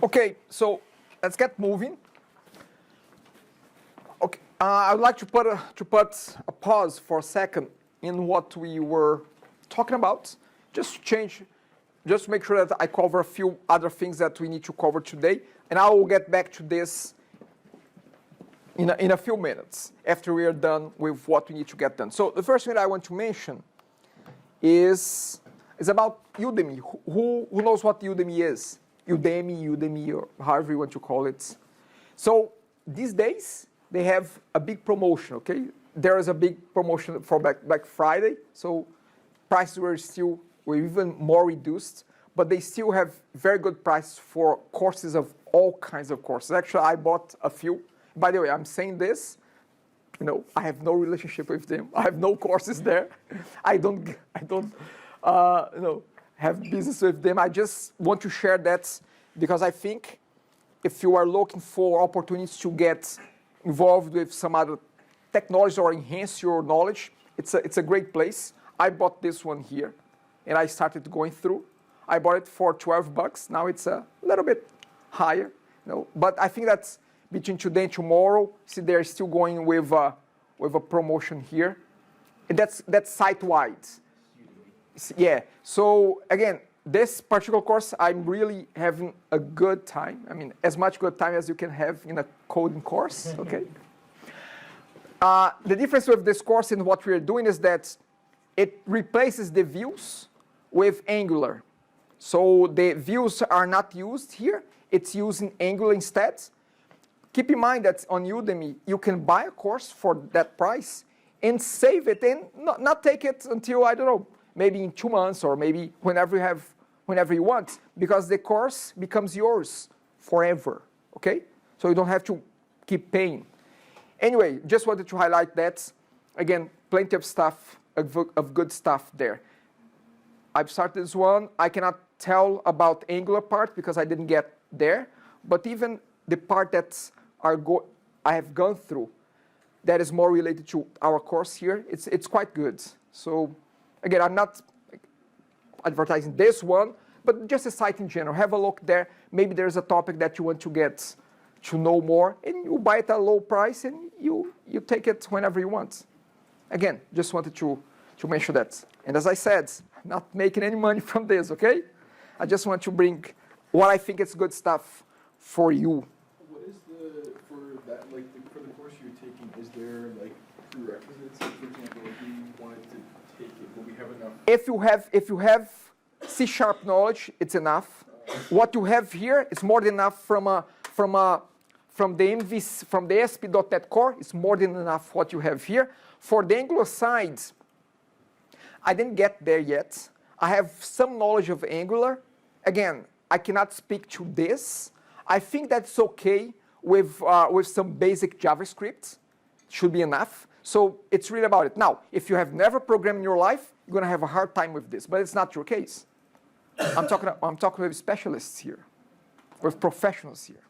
Okay, so let's get moving. Okay, I would like to put a pause for a second in what we were talking about, just to make sure that I cover a few other things that we need to cover today, and I will get back to this in a few minutes after we are done with what we need to get done. So the first thing that I want to mention is about Udemy. Who knows what Udemy is? Udemy, or however you want to call it. So these days, they have a big promotion, okay? There is a big promotion for Black Friday, so prices were even more reduced, but they still have very good prices for courses of all kinds of courses. Actually, I bought a few. By the way, I'm saying this, I have no relationship with them. I have no courses there. I don't have business with them. I just want to share that because I think if you are looking for opportunities to get involved with some other technology or enhance your knowledge, it's a great place. I bought this one here, and I started going through. I bought it for $12. Now it's a little bit higher, but I think that's between today and tomorrow. See, they're still going with a promotion here, and that's site-wide. Yeah. So again, this particular course, I'm really having a good time. I mean, as much good time as you can have in a coding course. Okay. The difference with this course and what we're doing is that it replaces the views with Angular. So the views are not used here. It's using Angular instead. Keep in mind that on Udemy, you can buy a course for that price and save it and not take it until, I don't know, maybe in 2 months or maybe whenever you want, because the course becomes yours forever, okay? So you don't have to keep paying. Anyway, just wanted to highlight that. Again, plenty of stuff, of good stuff there. I've started this one. I cannot tell about Angular part because I didn't get there, but even the part that I have gone through that is more related to our course here, it's quite good. So again, I'm not advertising this one, but just a site in general. Have a look there. Maybe there's a topic that you want to get to know more, and you buy it at a low price, and you take it whenever you want. Again, just wanted to mention that. And as I said, I'm not making any money from this, okay? I just want to bring what I think is good stuff for you. What is for the course you're taking, is there prerequisites? For example, if we wanted to take it, will we have enough? If you have C# knowledge, it's enough. What you have here is more than enough from the ASP.NET Core. It's more than enough what you have here. For the Angular side, I didn't get there yet. I have some knowledge of Angular. Again, I cannot speak to this. I think that's okay with some basic JavaScript. Should be enough. So it's really about it. Now, if you have never programmed in your life, you're going to have a hard time with this, but it's not your case. I'm talking with specialists here, with professionals here.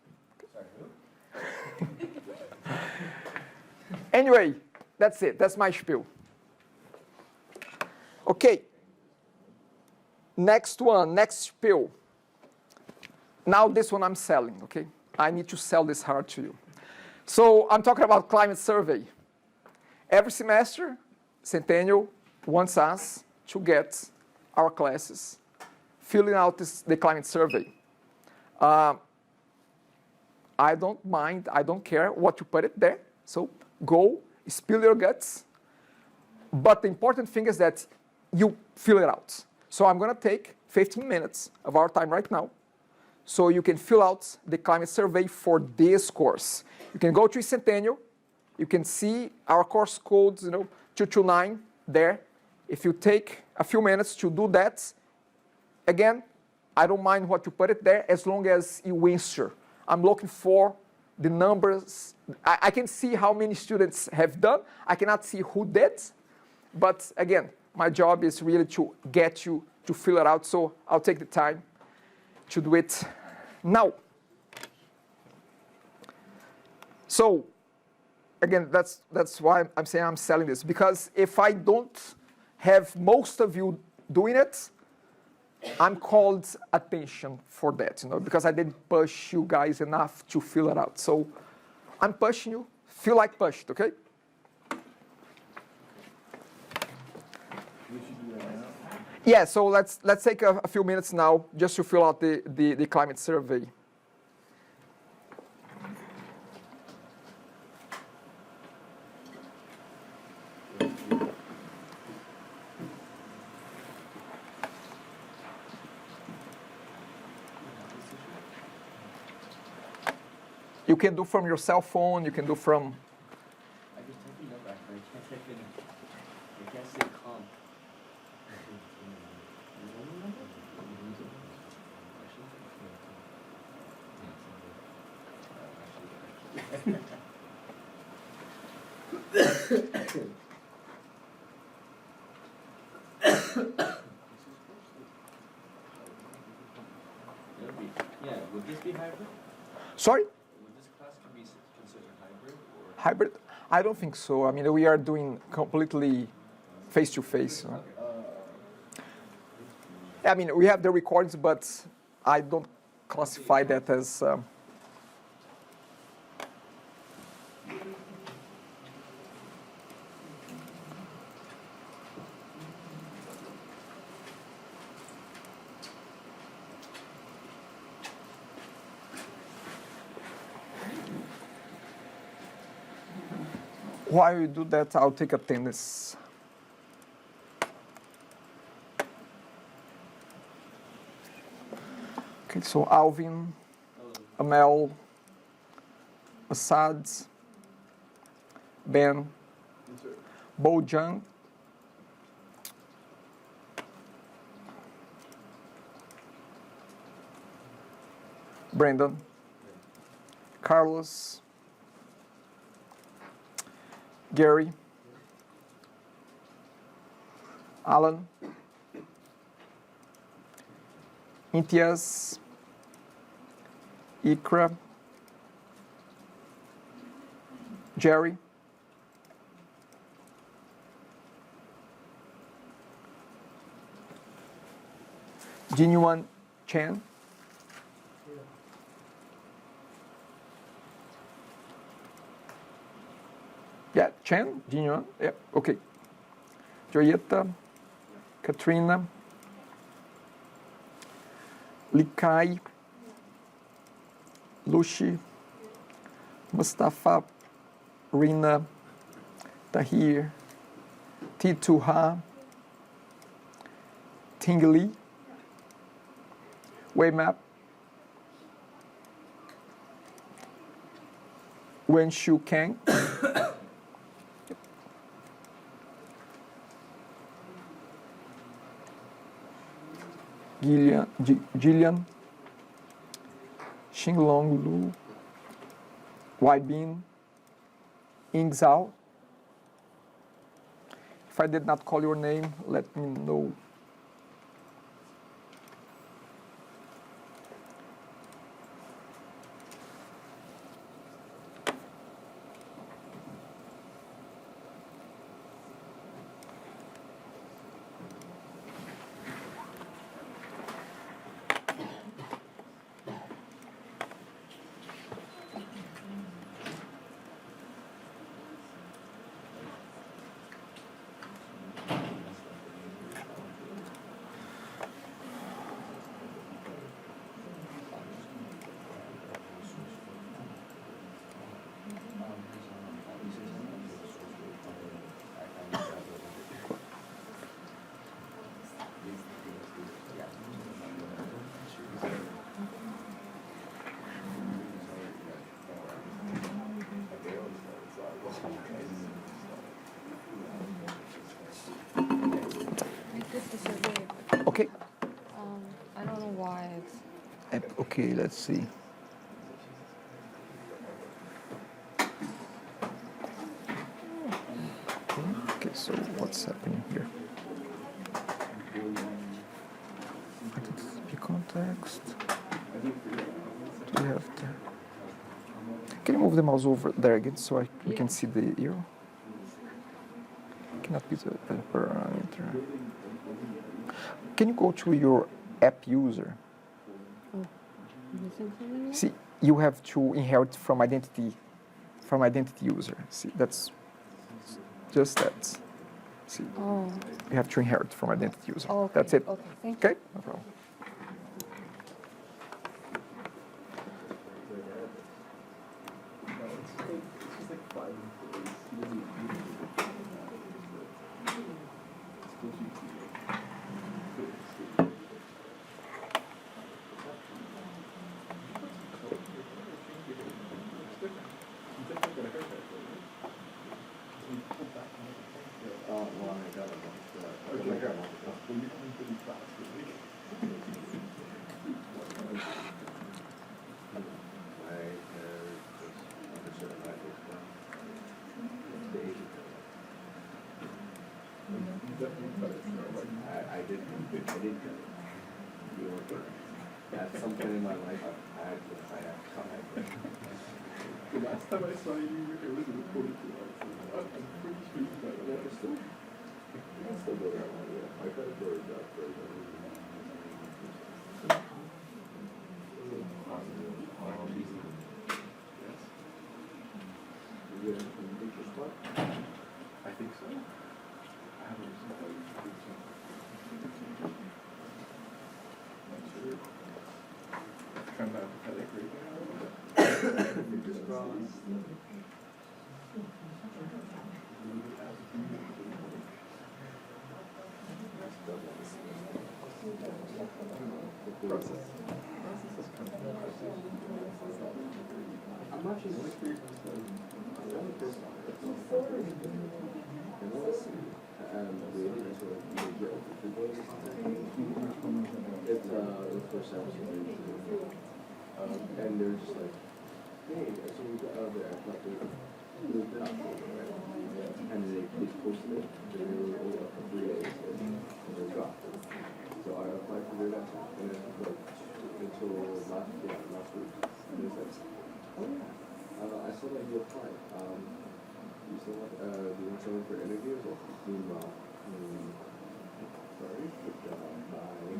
Anyway, that's it. That's my spiel. Okay. Next one, next spiel. Now this one I'm selling, okay? I need to sell this hard to you. So I'm talking about climate survey. Every semester, Centennial wants us to get our classes filling out the climate survey. I don't mind, I don't care what you put it there. So go, spill your guts. But the important thing is that you fill it out. So I'm going to take 15 minutes of our time right now so you can fill out the climate survey for this course. You can go to Centennial. You can see our course codes, 229 there. If you take a few minutes to do that, again, I don't mind what you put it there as long as you answer. I'm looking for the numbers. I can see how many students have done. I cannot see who did. But again, my job is really to get you to fill it out. So I'll take the time to do it now. So again, that's why I'm saying I'm selling this. Because if I don't have most of you doing it, I'm called attention for that, because I didn't push you guys enough to fill it out. So I'm pushing you. Feel like pushed, okay? Yeah, so let's take a few minutes now just to fill out the climate survey. You can do from your cell phone, you can do from... I just type in number, I can't type in, I can't say comp. Yeah, would this be hybrid? Sorry? Would this class be considered hybrid or? Hybrid? I don't think so. I mean, we are doing completely face-to-face. I mean, we have the recordings, but I don't classify that as... While you do that, I'll take attendance. Okay, so Alvin, Amel, Assad, Ben, Bojang, Brandon, Carlos, Gary, Alan, Intias, Ikra, Jerry, Jinyuan Chan, yeah, Chan, Jinyuan, yeah, okay. Joyeta, Katrina, Likai, Lushi, Mustafa, Rina, Tahir, Tituha, Tingli, Waymap, Wenshu Kang, Gillian, Xinglong Lu, wide beam, ings out. If I did not call your name, let me know. I did the survey. Okay. I don't know why it's. Okay, let's see. Okay, so what's happening here? Identity context. Do you have the... Can you move the mouse over there again so we can see the arrow? Cannot be the parameter. Can you go to your app user? Missing something? See, you have to inherit from identity user. See, that's just that. See, Oh. you have to inherit from identity user. Okay. That's it. Okay, thank you. Okay, no problem. It's just like 5 employees. He doesn't need to do that. It's supposed to be I didn't cut it. You know, but at some point in my life, I had to. The last time I saw you, it was recorded to us. I'm pretty sure you got it. Yeah, still go that one, yeah. I got a bird that bird. I think so. I haven't received that. I think so. Not sure. Kind of apathetic right now. Fingers crossed. Process. Process is kind of I'm actually like 3 months old. I'm really pissed off. And really, that's what you get with the food or something. It's for sales. And they're just like, hey, as soon as we got out of there, I thought they moved it up. And they posted it. They were only up for 3 days. And they dropped it. So I applied for their lesson. And it was like until last week. And they said, oh yeah, I saw that you applied. You still want, do you want to come in for interviews? Or meanwhile, sorry, bye.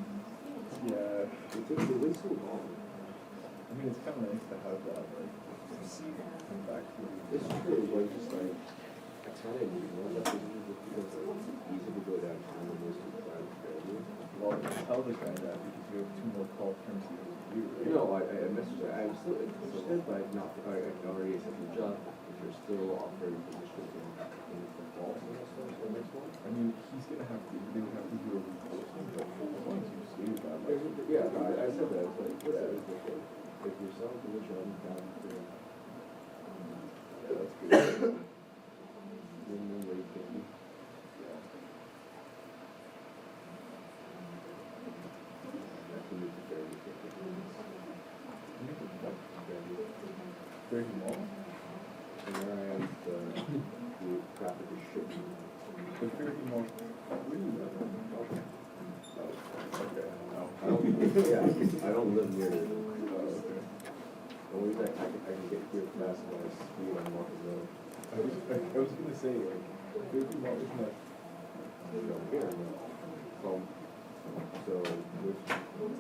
Yeah. It went so long. I mean, it's kind of nice to have that, like, come back to it. It's true, but just like, I tell you, that business is because it's easy to go downtown and most of the time fairly. Well, tell the guy that because you have 2 more call terms to do, right? You know, I messaged her, I'm still interested, but not, I can already accept the job if you're still offering positions in the fall semester or next one. I mean, he's gonna have to, they would have to do a reposting, but as long as you stated that, like. Yeah, no, I said that, it's like, whatever, it's okay. If you're selling to the job, down to, Yeah, that's good. minimum wage, maybe. Yeah. That can be fairly quick. You think it's like very small? and then I am the traffic is shit. But fairly more. Where do you live? Okay. Okay, no. I don't, yeah, I don't live near it. The only reason I can get here fast when I speed on Market Road. I was gonna say, like, fairly more isn't that? Here, so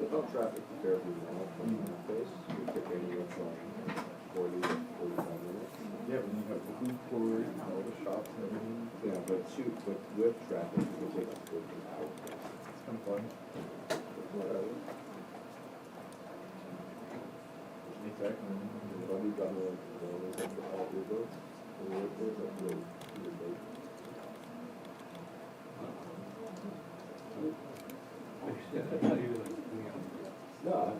without traffic, fairly well from that place, you pick anywhere from 40 to 45 minutes. Yeah, but you have the food court, and all the shops and everything. Yeah, but with traffic, it can take up to an hour. It's kind of fun. Whatever. Exactly. But we got all the roads, and there's a road to the road. No.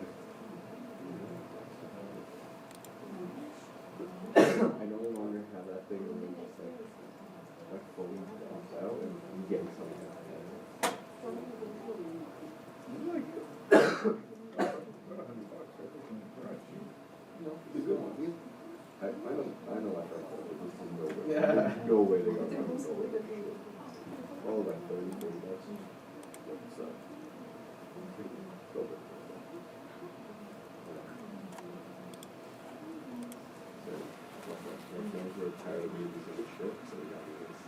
I no longer have that thing where it's just like my phone drops out and I'm getting something out of it. Like, about $100, right? No, it's a good one. I know I heard that, but this is no way. Yeah. There's no way they got money to go with that shit. All like 30 bucks. What's up? Go with it. So, my friends were tired of me because of shit, so we got me this.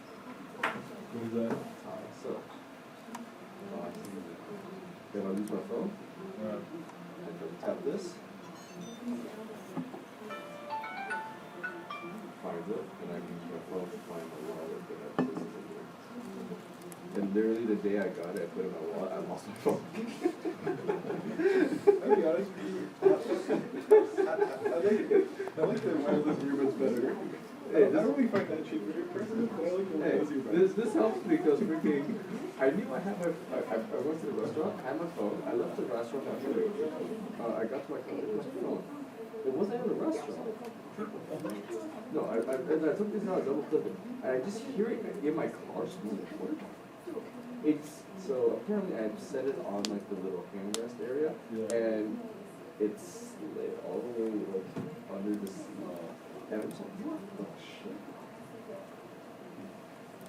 What is that? So, then I'll use my phone, Uh, and then tap this. Finds it, and I can use my phone to find my wallet that I put in here. And literally the day I got it, I put it in my wallet, I lost my phone. I'll be honest with you. I like the wireless earbuds better. I don't really find that cheap in person, but I like the Hey, wireless earbuds. this helps because freaking, I knew I had my, I went to the restaurant, I had my phone, I left the restaurant after I got to my car, it was my phone. It wasn't in the restaurant. No, I took this out, I double clicked it, and I just hear it in my car, so it's, so apparently I set it on like the little handrest area, Yeah. and it's lit all the way like under the and I'm just like, what the shit?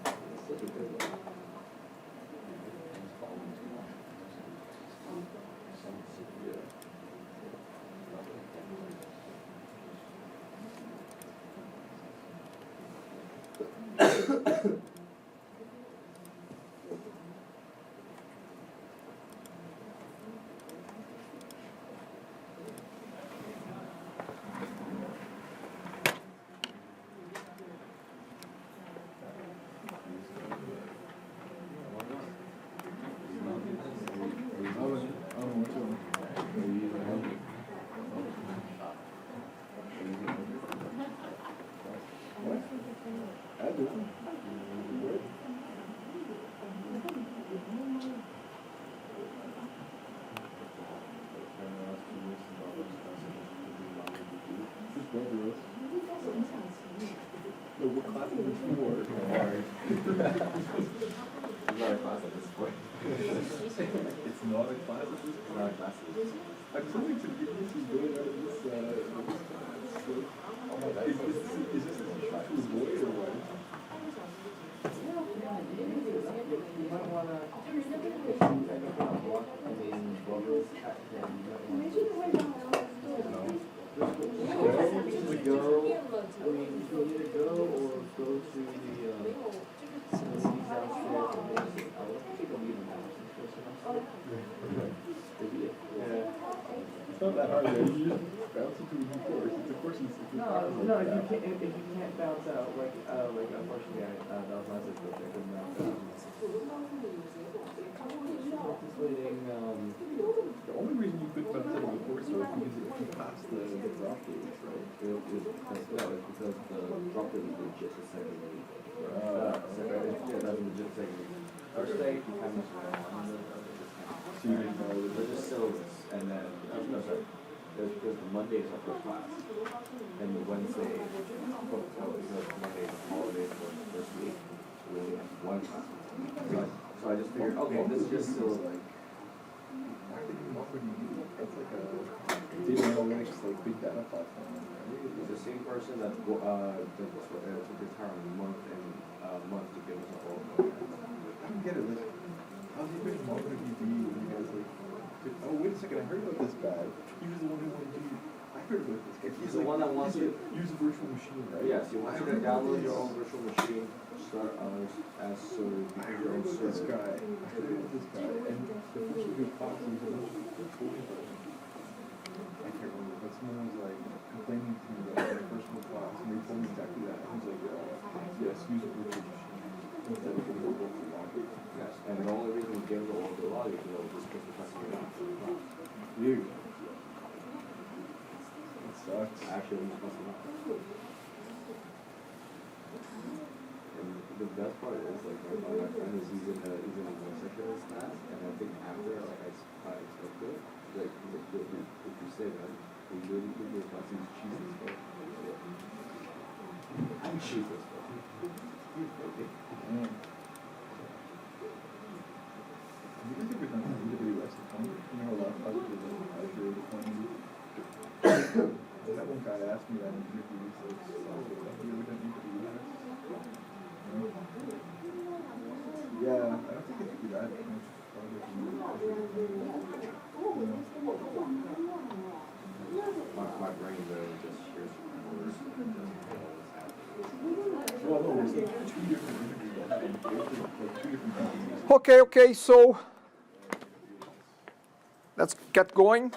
It's such a good one. Yeah. I do. Just go through it. No, what class is this for? It's not a class at this point. It's not a class at this point? Not a class. I'm something to get this is going out of this, is this a instructional boy or what? You might wanna, if you end up on a block, I mean, bubbles, to go, I mean, you can either go or go to the, facilities downstairs, and then I'll take a leave in that. Yeah. It's not that hard, right? You just bounce into a new course. It's a course in No, if you can't bounce out, like unfortunately, that was my situation, I couldn't bounce out. Contemplating, The only reason you couldn't bounce out of the course though is because if you pass the drop gauge, right? It's because the drop rate is legit the second week. Yeah, that's legit second week. First day, you kind of So you didn't know that there's just syllabus, and then, no, sorry, there's the Monday is our first class, and the Wednesday, because Monday is a holiday for the first week, so we only have one class. So I just figured, okay, this is just still like, why did you offer me? That's like a data analytics, like big data platform, right? It's the same person that took the time month to give us a whole. I don't get it. Like, how's the original going to be when you guys like? Oh, wait a second! I heard about this guy. He was the one who wanted to. I heard about this guy. He's the one that wants to use a virtual machine, right? Yes, you want to download your own virtual machine, start as so you I can heard your own about this server. guy. I heard about this guy, and the first few classes was a bunch of coding for him. I can't remember, but someone was like complaining to me about their first class, and they told me exactly that. I was like, yes, use a virtual machine instead of getting a local logic. Yes, and the only reason we give the local logic is just because the customer wants it. Dude, it sucks. Actually, we must not. And the best part is like my friend is he's in a one section of this class, and I think after like I expected, like if you say that, we really give your class these cheesy stuff. I'm cheap as fuck. Damn. Have you guys ever done AWS deployment? You know, a lot of projects are like Azure deployment. That one guy asked me that in the interview. He's like, "So, have you ever done AWS?" No? Yeah, I don't think it's too bad. I think it's probably My brain literally just hears words. well, no, there's like two different interviews that happened. Like two different companies. Okay, so let's get going.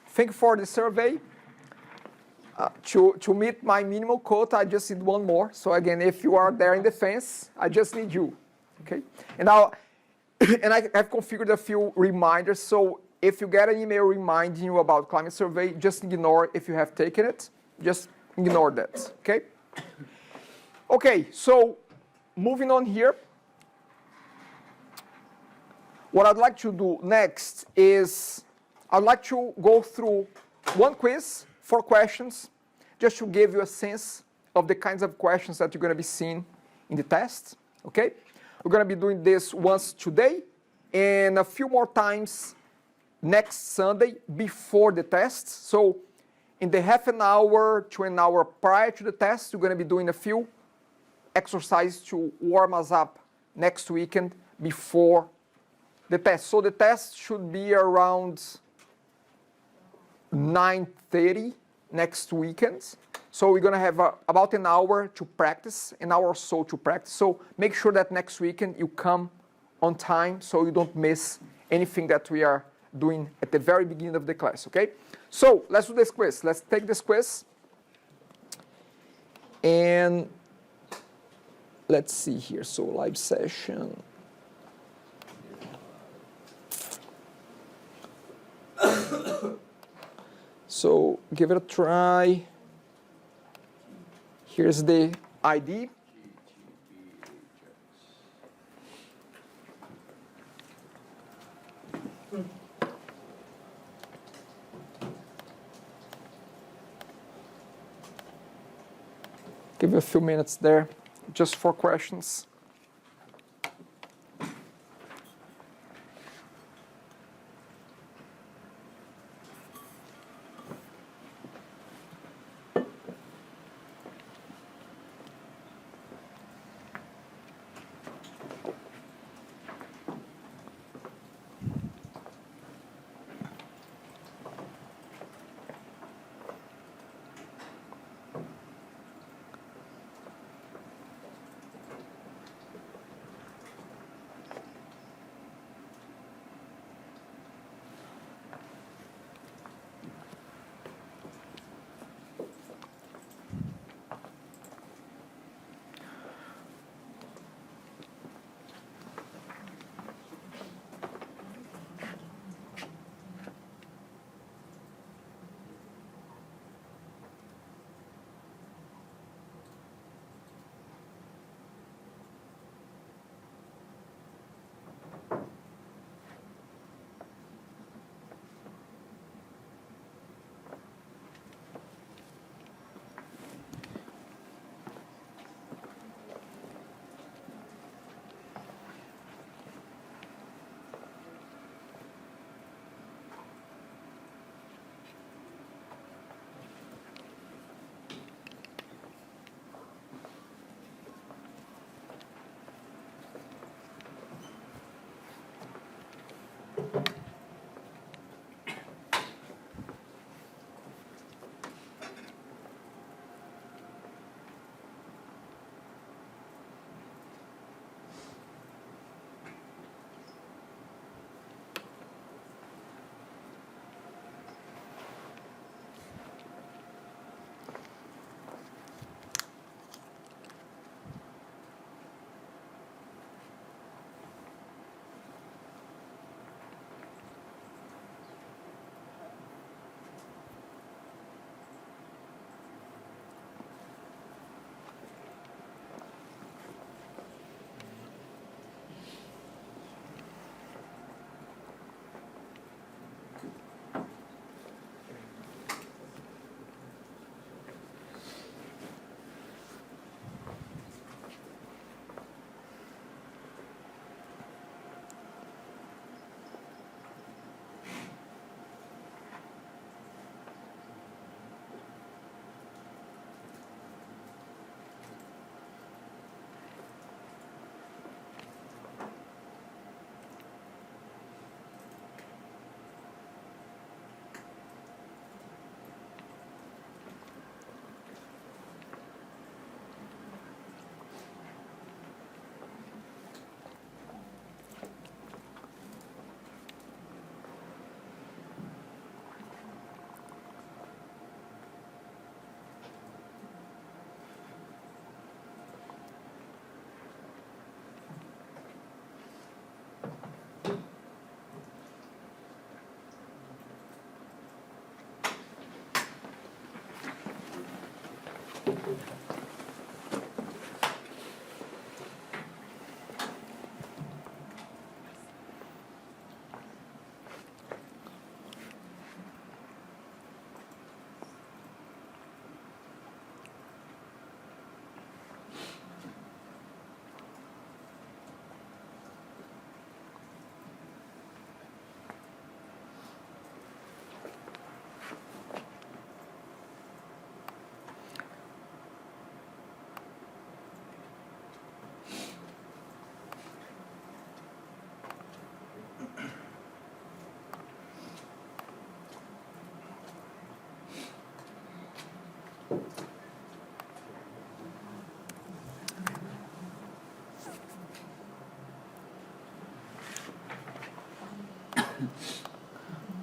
Thank you for the survey. To meet my minimal quota, I just need one more. So again, if you are there in the fence, I just need you. Okay, and now, and I've configured a few reminders. So if you get an email reminding you about climate survey, just ignore if you have taken it. Just ignore that. Okay. Okay. So moving on here. What I'd like to do next is I'd like to go through one quiz, 4 questions, just to give you a sense of the kinds of questions that you're going to be seeing in the test. Okay. We're going to be doing this once today and a few more times next Sunday before the test. So in the half an hour to an hour prior to the test, we're going to be doing a few exercises to warm us up next weekend before the test. So the test should be around 9:30 next weekend. So we're going to have about an hour to practice, an hour or so to practice. So make sure that next weekend you come on time so you don't miss anything that we are doing at the very beginning of the class, okay? So let's do this quiz. Let's take this quiz. And let's see here. So live session. So give it a try. Here's the ID. Give it a few minutes there, just 4 questions.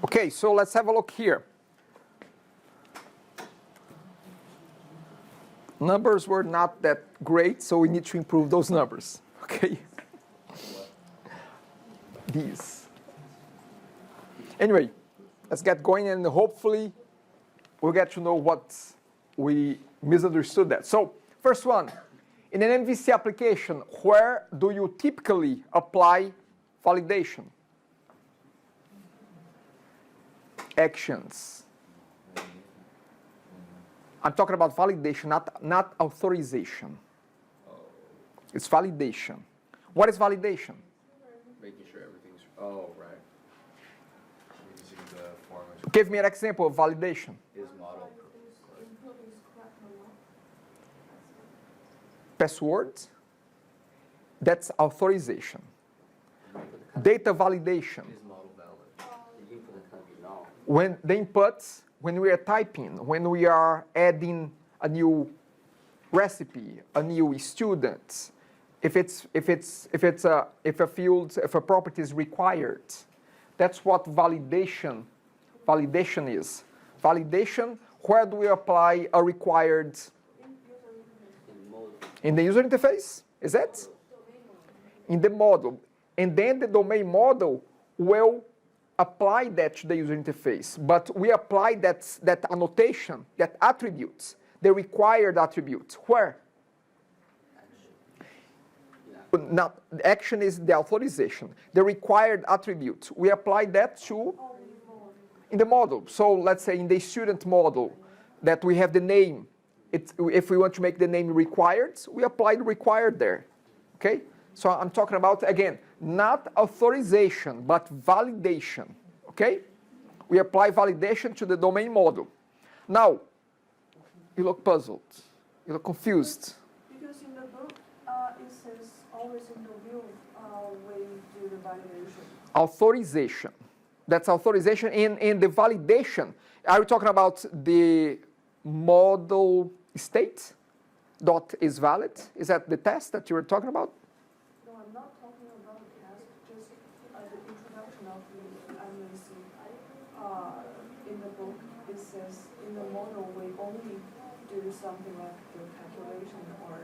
Okay, so let's have a look here. Numbers were not that great, so we need to improve those numbers. Okay? These. Anyway, let's get going and hopefully we'll get to know what we misunderstood that. So, first one, in an MVC application, where do you typically apply validation? Actions. I'm talking about validation, not authorization. It's validation. What is validation? Making sure everything's, oh, right. Using the form Give me an example of validation. is model. Password, that's authorization. Data validation. Is model valid? You can put the country now. When the inputs, when we are typing, when we are adding a new recipe, a new student, if a property is required, that's what validation is. Validation, where do we apply a required? In the user interface, is that? In the model. And then the domain model will apply that to the user interface. But we apply that annotation, that attributes, the required attributes. Where? Now, the action is the authorization. The required attribute, we apply that to in the model. So let's say in the student model that we have the name. If we want to make the name required, we apply the required there. Okay? So I'm talking about, again, not authorization, but validation. Okay? We apply validation to the domain model. Now, you look puzzled. You look confused. Because in the book, it says always in the view we do the validation. Authorization. That's authorization. In the validation, are we talking about the model state dot is valid? Is that the test that you were talking about? No, I'm not talking about the test, just the introduction of the MVC. In the book, it says in the model we only do something like the calculation or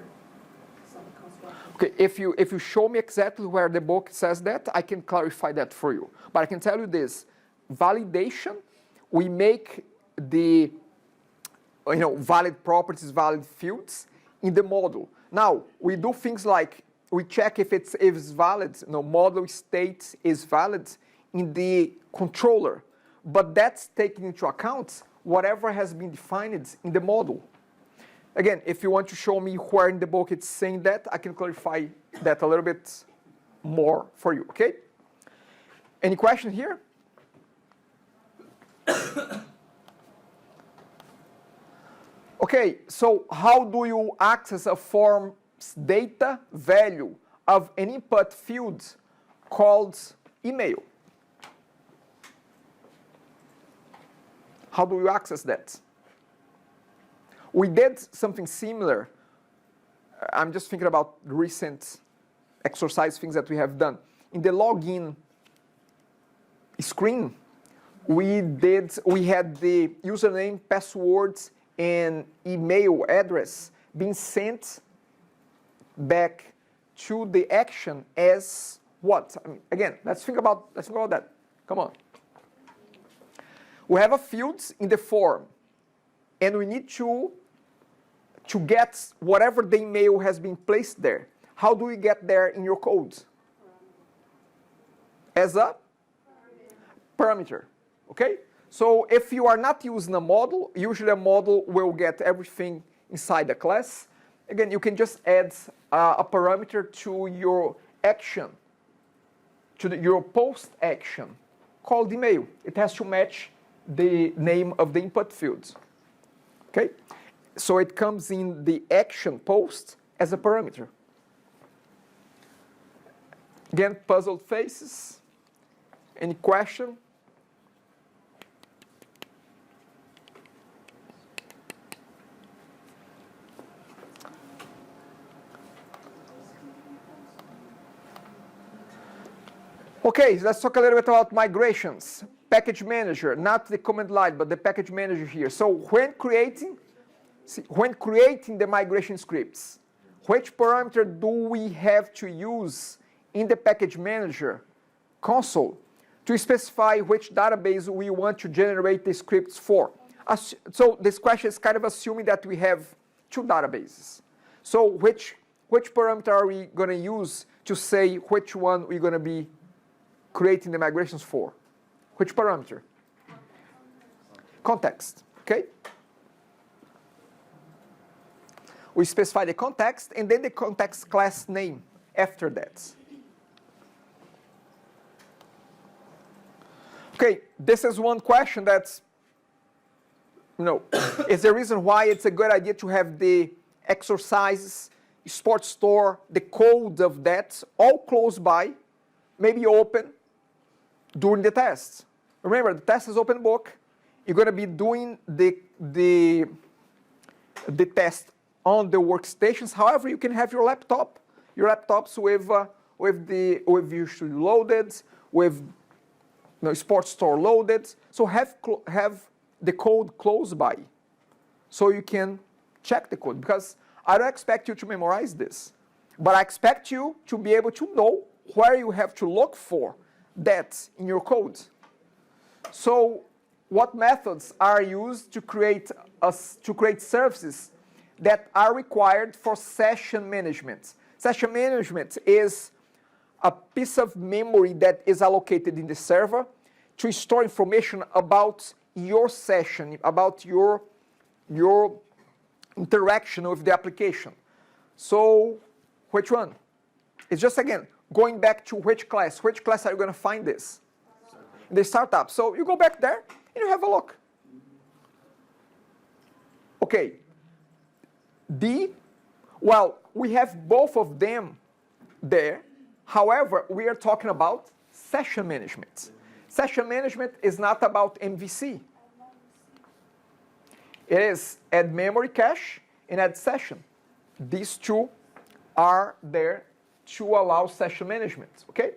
some construction. Okay, if you show me exactly where the book says that, I can clarify that for you. But I can tell you this, validation, we make the valid properties, valid fields in the model. Now, we do things like we check if it's valid, model state is valid in the controller. But that's taking into account whatever has been defined in the model. Again, if you want to show me where in the book it's saying that, I can clarify that a little bit more for you, okay? Any question here? Okay, so how do you access a form's data value of an input field called email? How do you access that? We did something similar. I'm just thinking about recent exercise things that we have done. In the login screen, we had the username, passwords, and email address being sent back to the action as what? I mean, again, let's think about that. Come on. We have a field in the form, and we need to to get whatever the email has been placed there. How do we get there in your code? As a parameter, okay? So if you are not using a model, usually a model will get everything inside the class. Again, you can just add a parameter to your action, to your post action called email. It has to match the name of the input field, okay? So it comes in the action post as a parameter. Again, puzzled faces. Any question? Okay, let's talk a little bit about migrations. Package manager, not the command line, but the package manager here. So when creating the migration scripts, which parameter do we have to use in the package manager console to specify which database we want to generate the scripts for? So this question is kind of assuming that we have two databases. So which parameter are we going to use to say which one we're going to be creating the migrations for? Which parameter? Context, okay? We specify the context and then the context class name after that. Okay, this is one question that's, is the reason why it's a good idea to have the exercises, sports store, the code of that all close by, maybe open during the test. Remember, the test is open book. You're going to be doing the test on the workstations. However, you can have your laptops with Visual loaded, with sports store loaded. So have the code close by, so you can check the code. Because I don't expect you to memorize this, but I expect you to be able to know where you have to look for that in your code. So what methods are used to create services that are required for session management? Session management is a piece of memory that is allocated in the server to store information about your session, about your interaction with the application. So which one? It's just, again, going back to which class are you going to find this? In the startup. So you go back there and you have a look. Okay. Well, we have both of them there. However, we are talking about session management. Session management is not about MVC. It is add memory cache and add session. These two are there to allow session management, okay?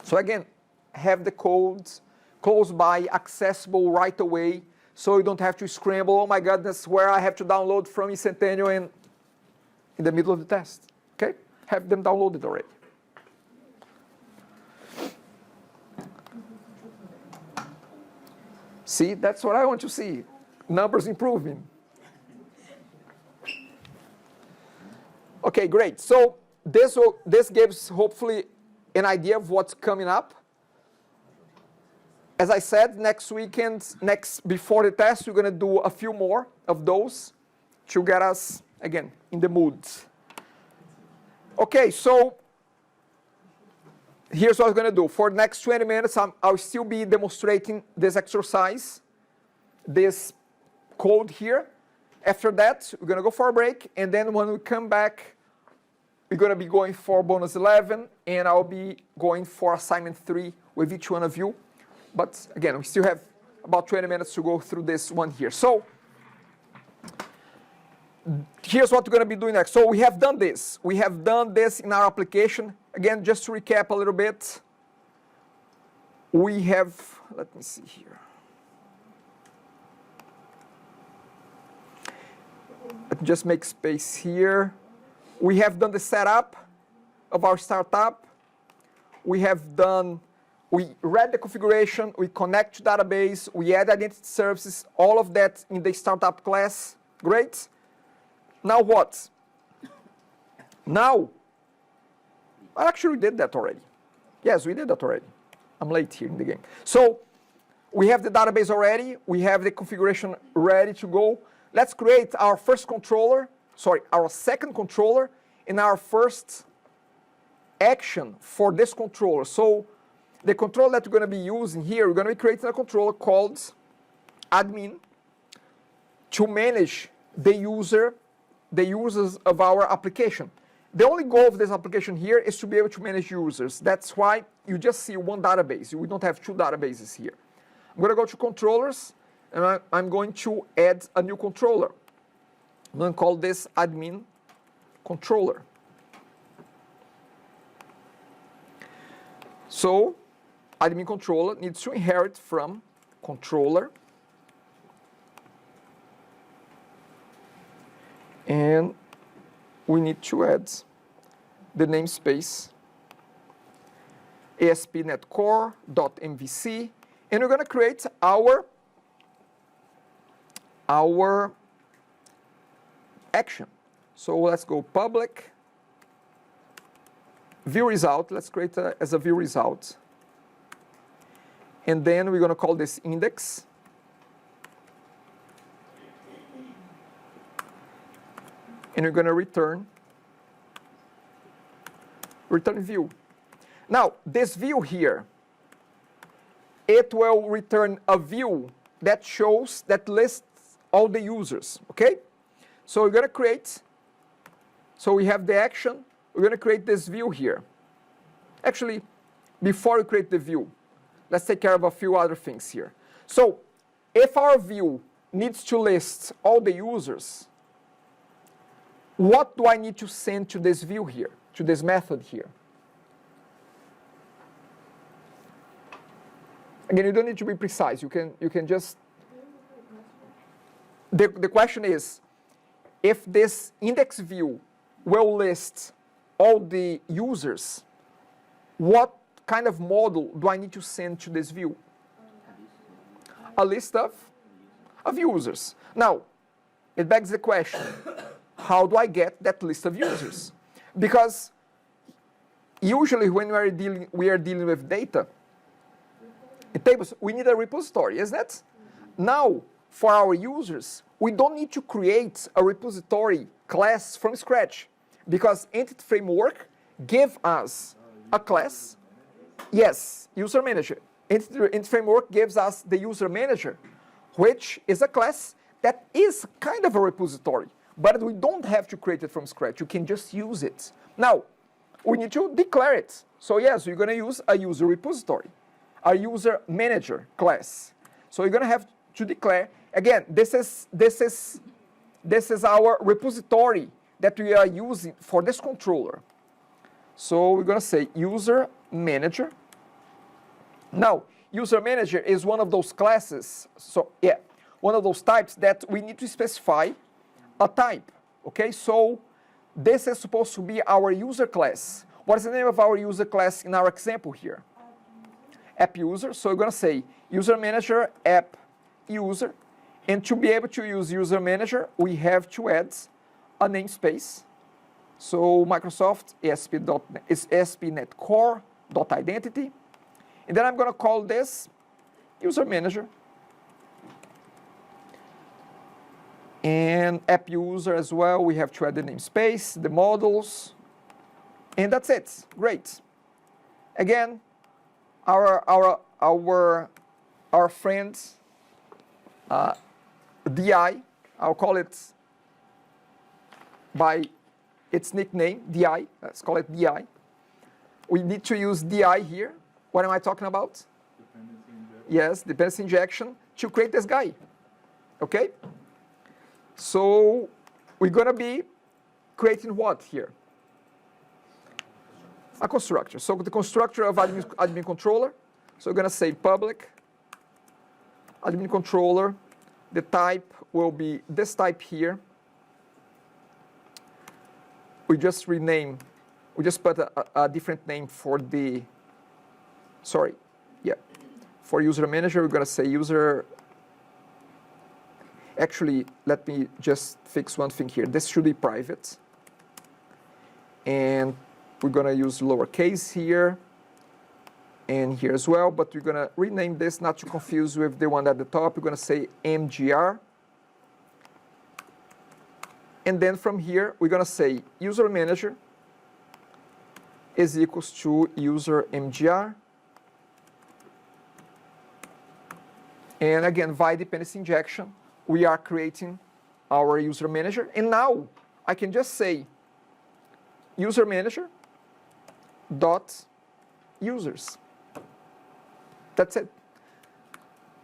So again, have the codes close by, accessible right away, so you don't have to scramble, oh my goodness, where I have to download from eCentennial and in the middle of the test, okay? Have them downloaded already. See, that's what I want to see, numbers improving. Okay, great. So this gives hopefully an idea of what's coming up. As I said, next weekend, before the test, we're going to do a few more of those to get us, again, in the mood. Okay, so here's what we're going to do. For the next 20 minutes, I'll still be demonstrating this exercise, this code here. After that, we're going to go for a break, and then when we come back, we're going to be going for bonus 11, and I'll be going for assignment 3 with each one of you. But again, we still have about 20 minutes to go through this one here. So here's what we're going to be doing next. So we have done this. We have done this in our application. Again, just to recap a little bit, we have, let me see here. Let me just make space here. We have done the setup of our startup. We have we read the configuration, we connect to database, we add identity services, all of that in the startup class. Great. Now what? Now, actually we did that already. Yes, we did that already. I'm late here in the game. So we have the database already. We have the configuration ready to go. Let's create our first controller, sorry, our second controller and our first action for this controller. So the controller that we're going to be using here, we're going to be creating a controller called admin to manage the users of our application. The only goal of this application here is to be able to manage users. That's why you just see one database. We don't have two databases here. I'm going to go to controllers, and I'm going to add a new controller. I'm going to call this admin controller. So admin controller needs to inherit from controller. And we need to add the namespace ASP.NET Core.MVC, and we're going to create our action. So let's go public view result. Let's create as a view result, and then we're going to call this index. And we're going to return view. Now, this view here, it will return a view that shows, that lists all the users, okay? So we're going to create, so we have the action, we're going to create this view here. Actually, before we create the view, let's take care of a few other things here. So if our view needs to list all the users, what do I need to send to this view here, to this method here? Again, you don't need to be precise. You can just... The question is, if this index view will list all the users, what kind of model do I need to send to this view? A list of users. Now, it begs the question, how do I get that list of users? Because usually when we are dealing with data in tables, we need a repository, isn't it? Now, for our users, we don't need to create a repository class from scratch, because Entity Framework gives us a class. Yes, user manager. Entity Framework gives us the user manager, which is a class that is kind of a repository. But we don't have to create it from scratch. You can just use it. Now, we need to declare it. So yes, we're going to use a user repository, a user manager class. So you're going to have to declare. Again, this is our repository that we are using for this controller. So we're going to say user manager. Now, user manager is one of those classes. So yeah, one of those types that we need to specify a type, okay? So this is supposed to be our user class. What is the name of our user class in our example here? App user. So we're going to say user manager app user. And to be able to use user manager, we have to add a namespace. So Microsoft ASP.NET Core.Identity. And then I'm going to call this user manager. And app user as well, we have to add the namespace, the models, and that's it. Great. Again, our friend DI, I'll call it by its nickname, DI. Let's call it DI. We need to use DI here. What am I talking about? Dependency injection. Yes, dependency injection to create this guy. Okay? So we're going to be creating what here? A constructor. So the constructor of admin controller. So we're going to say public admin controller. The type will be this type here. We just put a different name for the, sorry, For user manager, we're going to say user. Actually, let me just fix one thing here. This should be private. And we're going to use lowercase here and here as well. But we're going to rename this not to confuse with the one at the top. We're going to say mgr. And then from here, we're going to say user manager is equals to user mgr. And again, via dependency injection, we are creating our user manager. And now I can just say user manager dot users. That's it.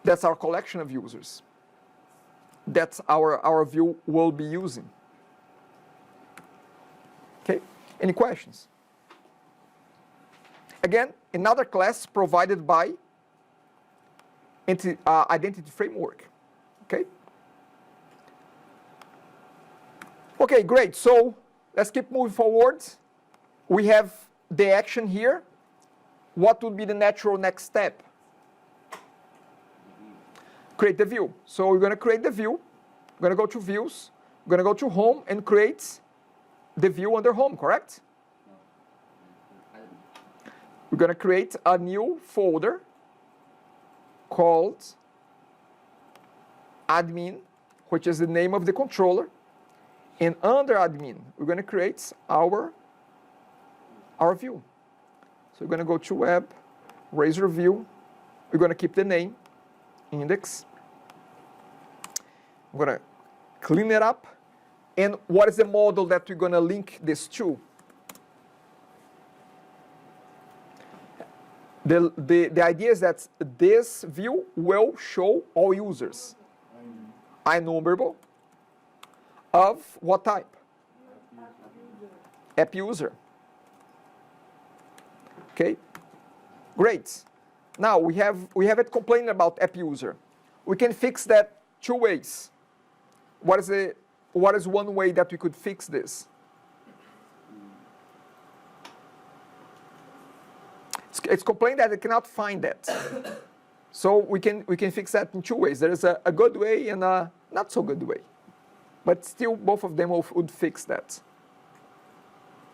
That's our collection of users. That's our view will be using. Okay, any questions? Again, another class provided by identity framework. Okay. Okay, great. So let's keep moving forward. We have the action here. What would be the natural next step? Create the view. So we're going to create the view. We're going to go to views. We're going to go to home and create the view under home, correct? We're going to create a new folder called admin, which is the name of the controller. And under admin, we're going to create our view. So we're going to go to web, razor view. We're going to keep the name, index. I'm going to clean it up. And what is the model that we're going to link this to? The idea is that this view will show all users. INumerable of what type? App user. Okay, great. Now we have it complaining about app user. We can fix that two ways. What is one way that we could fix this? It's complaining that it cannot find that. So we can fix that in two ways. There is a good way and a not so good way. But still, both of them would fix that.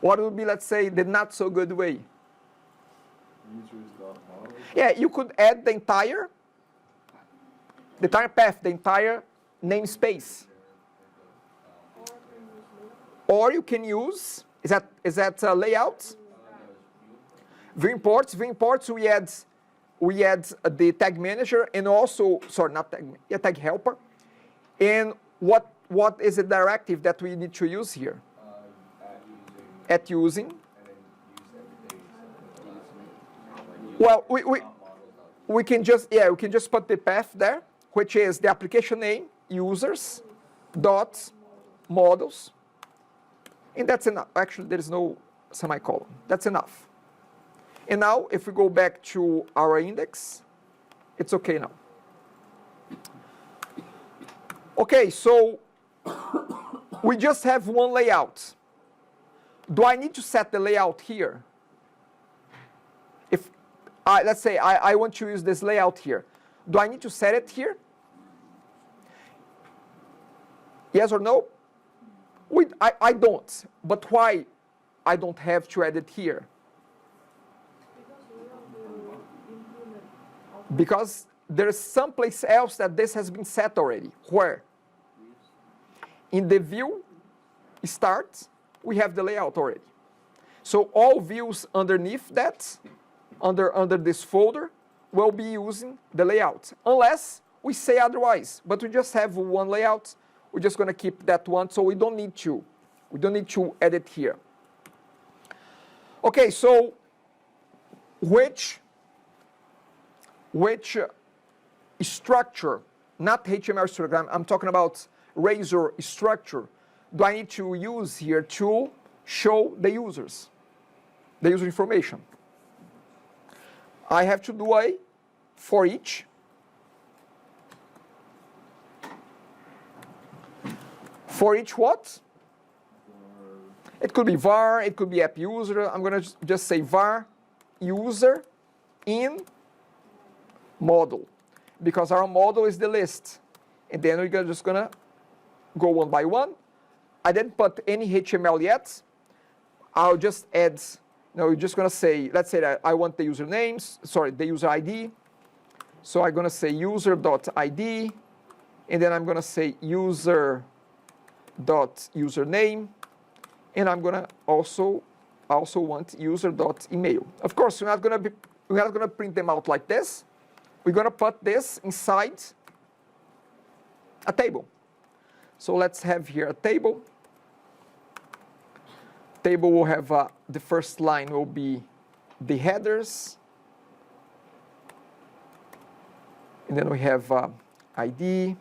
What would be, let's say, the not so good way? Yeah, you could add the entire path, the entire namespace. Or you can use, is that layout? View imports, we add the tag manager and also, sorry, not tag, yeah, tag helper. And what is the directive that we need to use here? At using. Well, we can just put the path there, which is the application name, users, dot, models. And that's enough. Actually, there is no semicolon. That's enough. And now, if we go back to our index, it's okay now. Okay, so we just have one layout. Do I need to set the layout here? If let's say I want to use this layout here. Do I need to set it here? Yes or no? I don't. But why I don't have to add it here? Because there's someplace else that this has been set already. Where? In the view start, we have the layout already. So all views underneath that, under this folder, will be using the layout. Unless we say otherwise. But we just have one layout. We're just going to keep that one, so we don't need to. We don't need to edit here. Okay, so which structure, not HTML structure, I'm talking about Razor structure, do I need to use here to show the users, the user information? I have to do a for each. For each what? It could be var, it could be app user. I'm going to just say var user in model, because our model is the list. And then we're just gonna go one by one. I didn't put any HTML yet. I'll just add, we're just gonna say, let's say that I want the the user ID. So I'm gonna say user.id, and then I'm gonna say user.username, and I'm gonna also want user.email. Of course, we're not gonna print them out like this. We're gonna put this inside a table. So let's have here a table. Table will have the first line will be the headers, and then we have ID.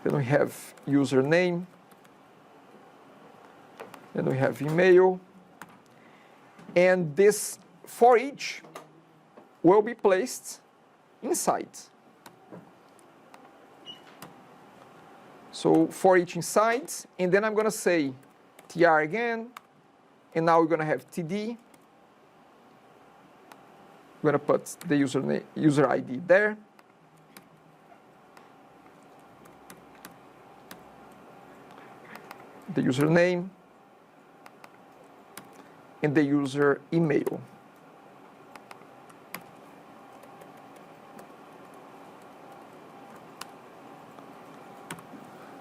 Then we have username. Then we have email. And this for each will be placed inside. So for each inside, and then I'm going to say tr again, and now we're going to have td. We're going to put the user ID there. The username, and the user email.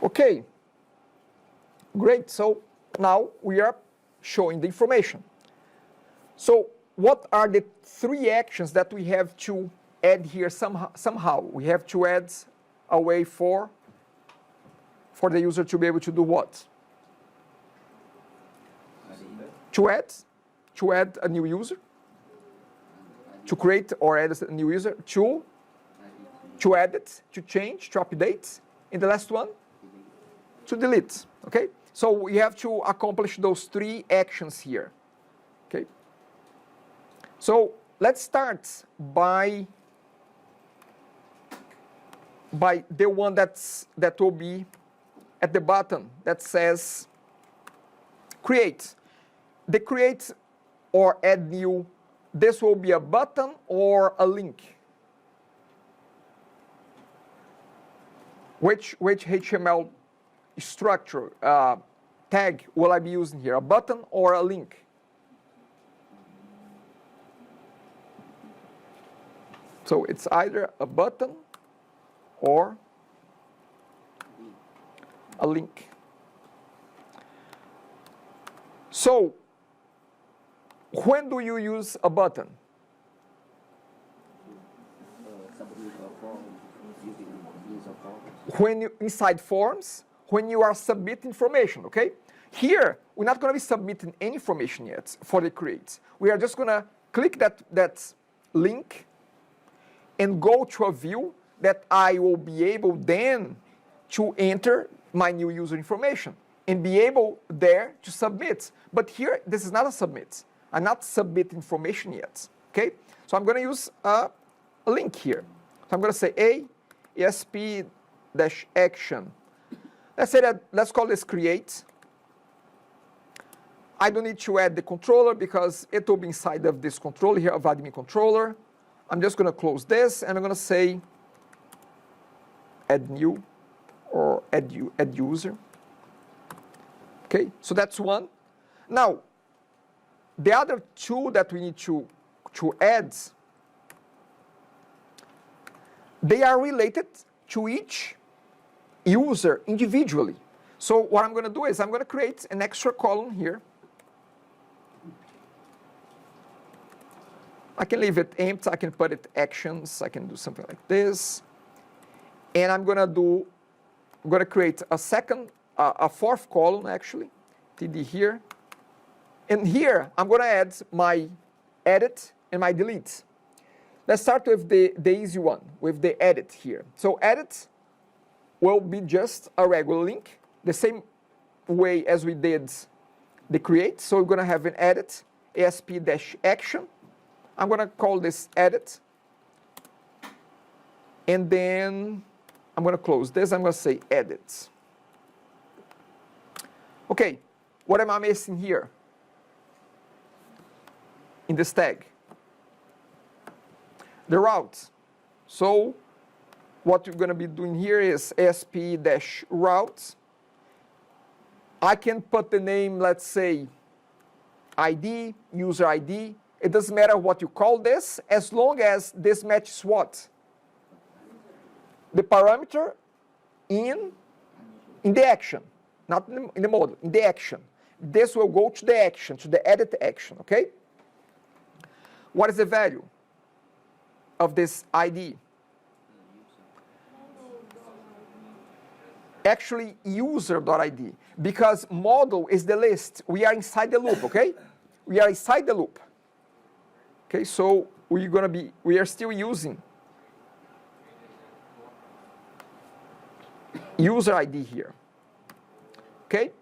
Okay, great. So now we are showing the information. So what are the 3 actions that we have to add here somehow? We have to add a way for the user to be able to do what? To add a new user, to create or add a new user, to edit, to change, to update, and the last one, to delete. Okay, so we have to accomplish those 3 actions here. Okay, so let's start by the one that will be at the bottom that says create. The create or add new, this will be a button or a link. Which HTML structure, tag will I be using here? A button or a link? So it's either a button or a link. So when do you use a button? When you inside forms, when you are submitting information, okay? Here, we're not going to be submitting any information yet for the create. We are just going to click that link and go to a view that I will be able then to enter my new user information and be able there to submit. But here, this is not a submit. I'm not submitting information yet, okay? So I'm going to use a link here. So I'm going to say ASP-action. Let's say that, let's call this create. I don't need to add the controller because it will be inside of this controller here of admin controller. I'm just going to close this and I'm going to say add new or add user. Okay, so that's one. Now, the other 2 that we need to add, they are related to each user individually. So what I'm going to do is I'm going to create an extra column here. I can leave it empty, I can put it actions, I can do something like this. And I'm going to create a 4th column actually, TD here. And here, I'm going to add my edit and my delete. Let's start with the easy one, with the edit here. So edit will be just a regular link, the same way as we did the create. So we're going to have an edit, ASP-action. I'm going to call this edit. And then I'm going to close this. I'm going to say edit. Okay, what am I missing here in this tag? the route. So what you're going to be doing here is ASP-route. I can put the name, let's say, ID, user ID. It doesn't matter what you call this, as long as this matches what? The parameter in the action, not in the model, in the action. This will go to the action, to the edit action, okay? What is the value of this ID? Actually, user.id, because model is the list. We are inside the loop, okay? We are inside the loop. Okay, so we are still using user ID here. Okay,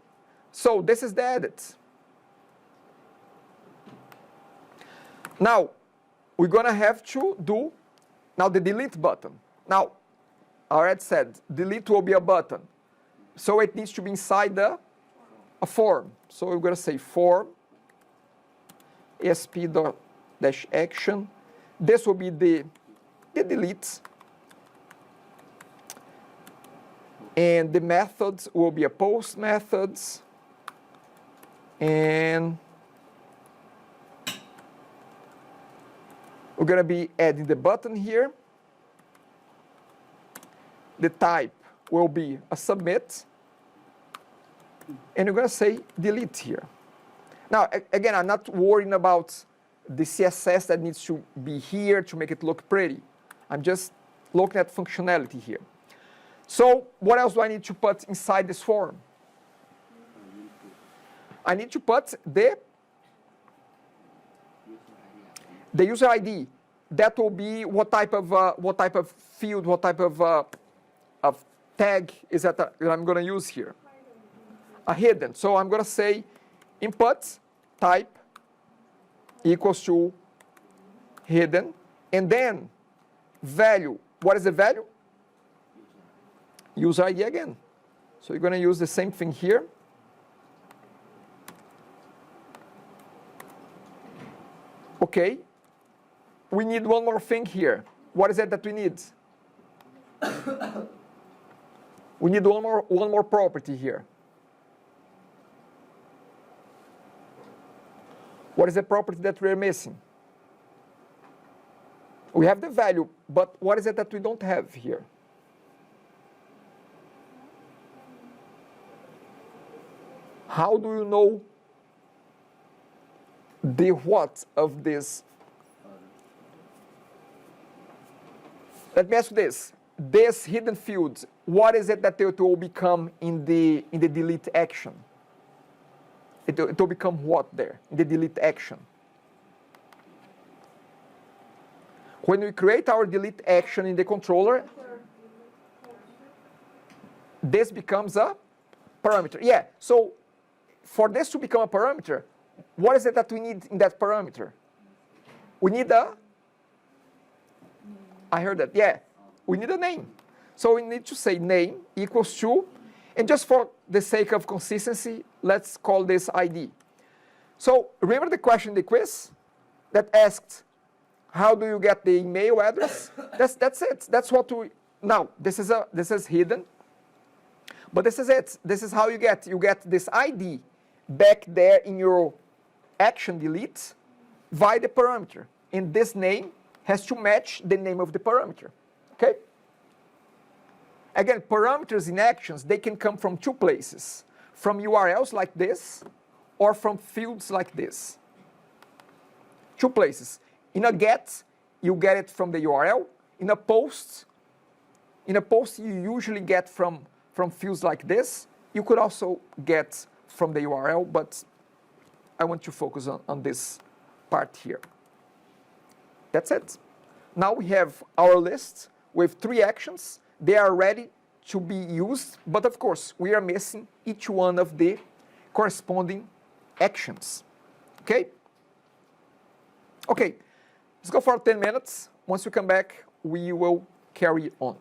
so this is the edit. Now, we're gonna have to do now the delete button. Now, I already said delete will be a button. So it needs to be inside a form. So we're gonna say form ASP.action. This will be the delete. And the methods will be a post methods. And we're going to be adding the button here. The type will be a submit. And we're going to say delete here. Now, again, I'm not worrying about the CSS that needs to be here to make it look pretty. I'm just looking at functionality here. So what else do I need to put inside this form? I need to put the user ID. That will be what type of field, what type of tag is that I'm going to use here? A hidden. So I'm going to say input type equals to hidden, and then value. What is the value? User ID again. So you're going to use the same thing here. Okay. We need one more thing here. What is it that we need? We need one more property here. What is the property that we're missing? We have the value, but what is it that we don't have here? How do you know the what of this? Let me ask you this. This hidden field, what is it that it will become in the delete action? It will become what there in the delete action? When we create our delete action in the controller, this becomes a parameter. Yeah, so for this to become a parameter, what is it that we need in that parameter? We need I heard that, yeah. We need a name. So we need to say name equals to, and just for the sake of consistency, let's call this ID. So remember the question in the quiz that asked, how do you get the email address? That's it. That's what we, now this is hidden, but this is it. This is how you get this ID back there in your action delete via the parameter. And this name has to match the name of the parameter, okay? Again, parameters in actions, they can come from two places. From URLs like this, or from fields like this. Two places. In a get, you get it from the URL. In a post, you usually get from fields like this. You could also get from the URL, but I want to focus on this part here. That's it. Now we have our list with 3 actions. They are ready to be used, but of course, we are missing each one of the corresponding actions. Okay? Okay, let's go for 10 minutes. Once we come back, we will carry on.